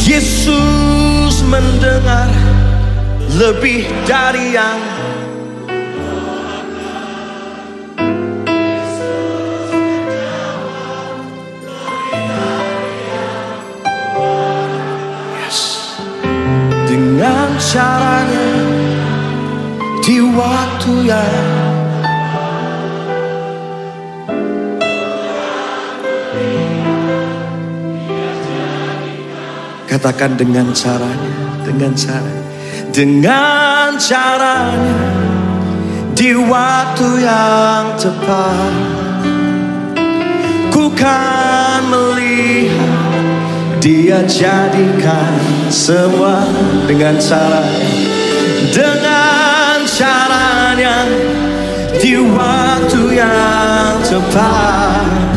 Yesus mendengar lebih dari yang dengan caranya di waktu yang katakan, dengan caranya, dengan caranya di waktu yang tepat, ku kan melihat Dia jadikan semua dengan caranya di waktu yang tepat.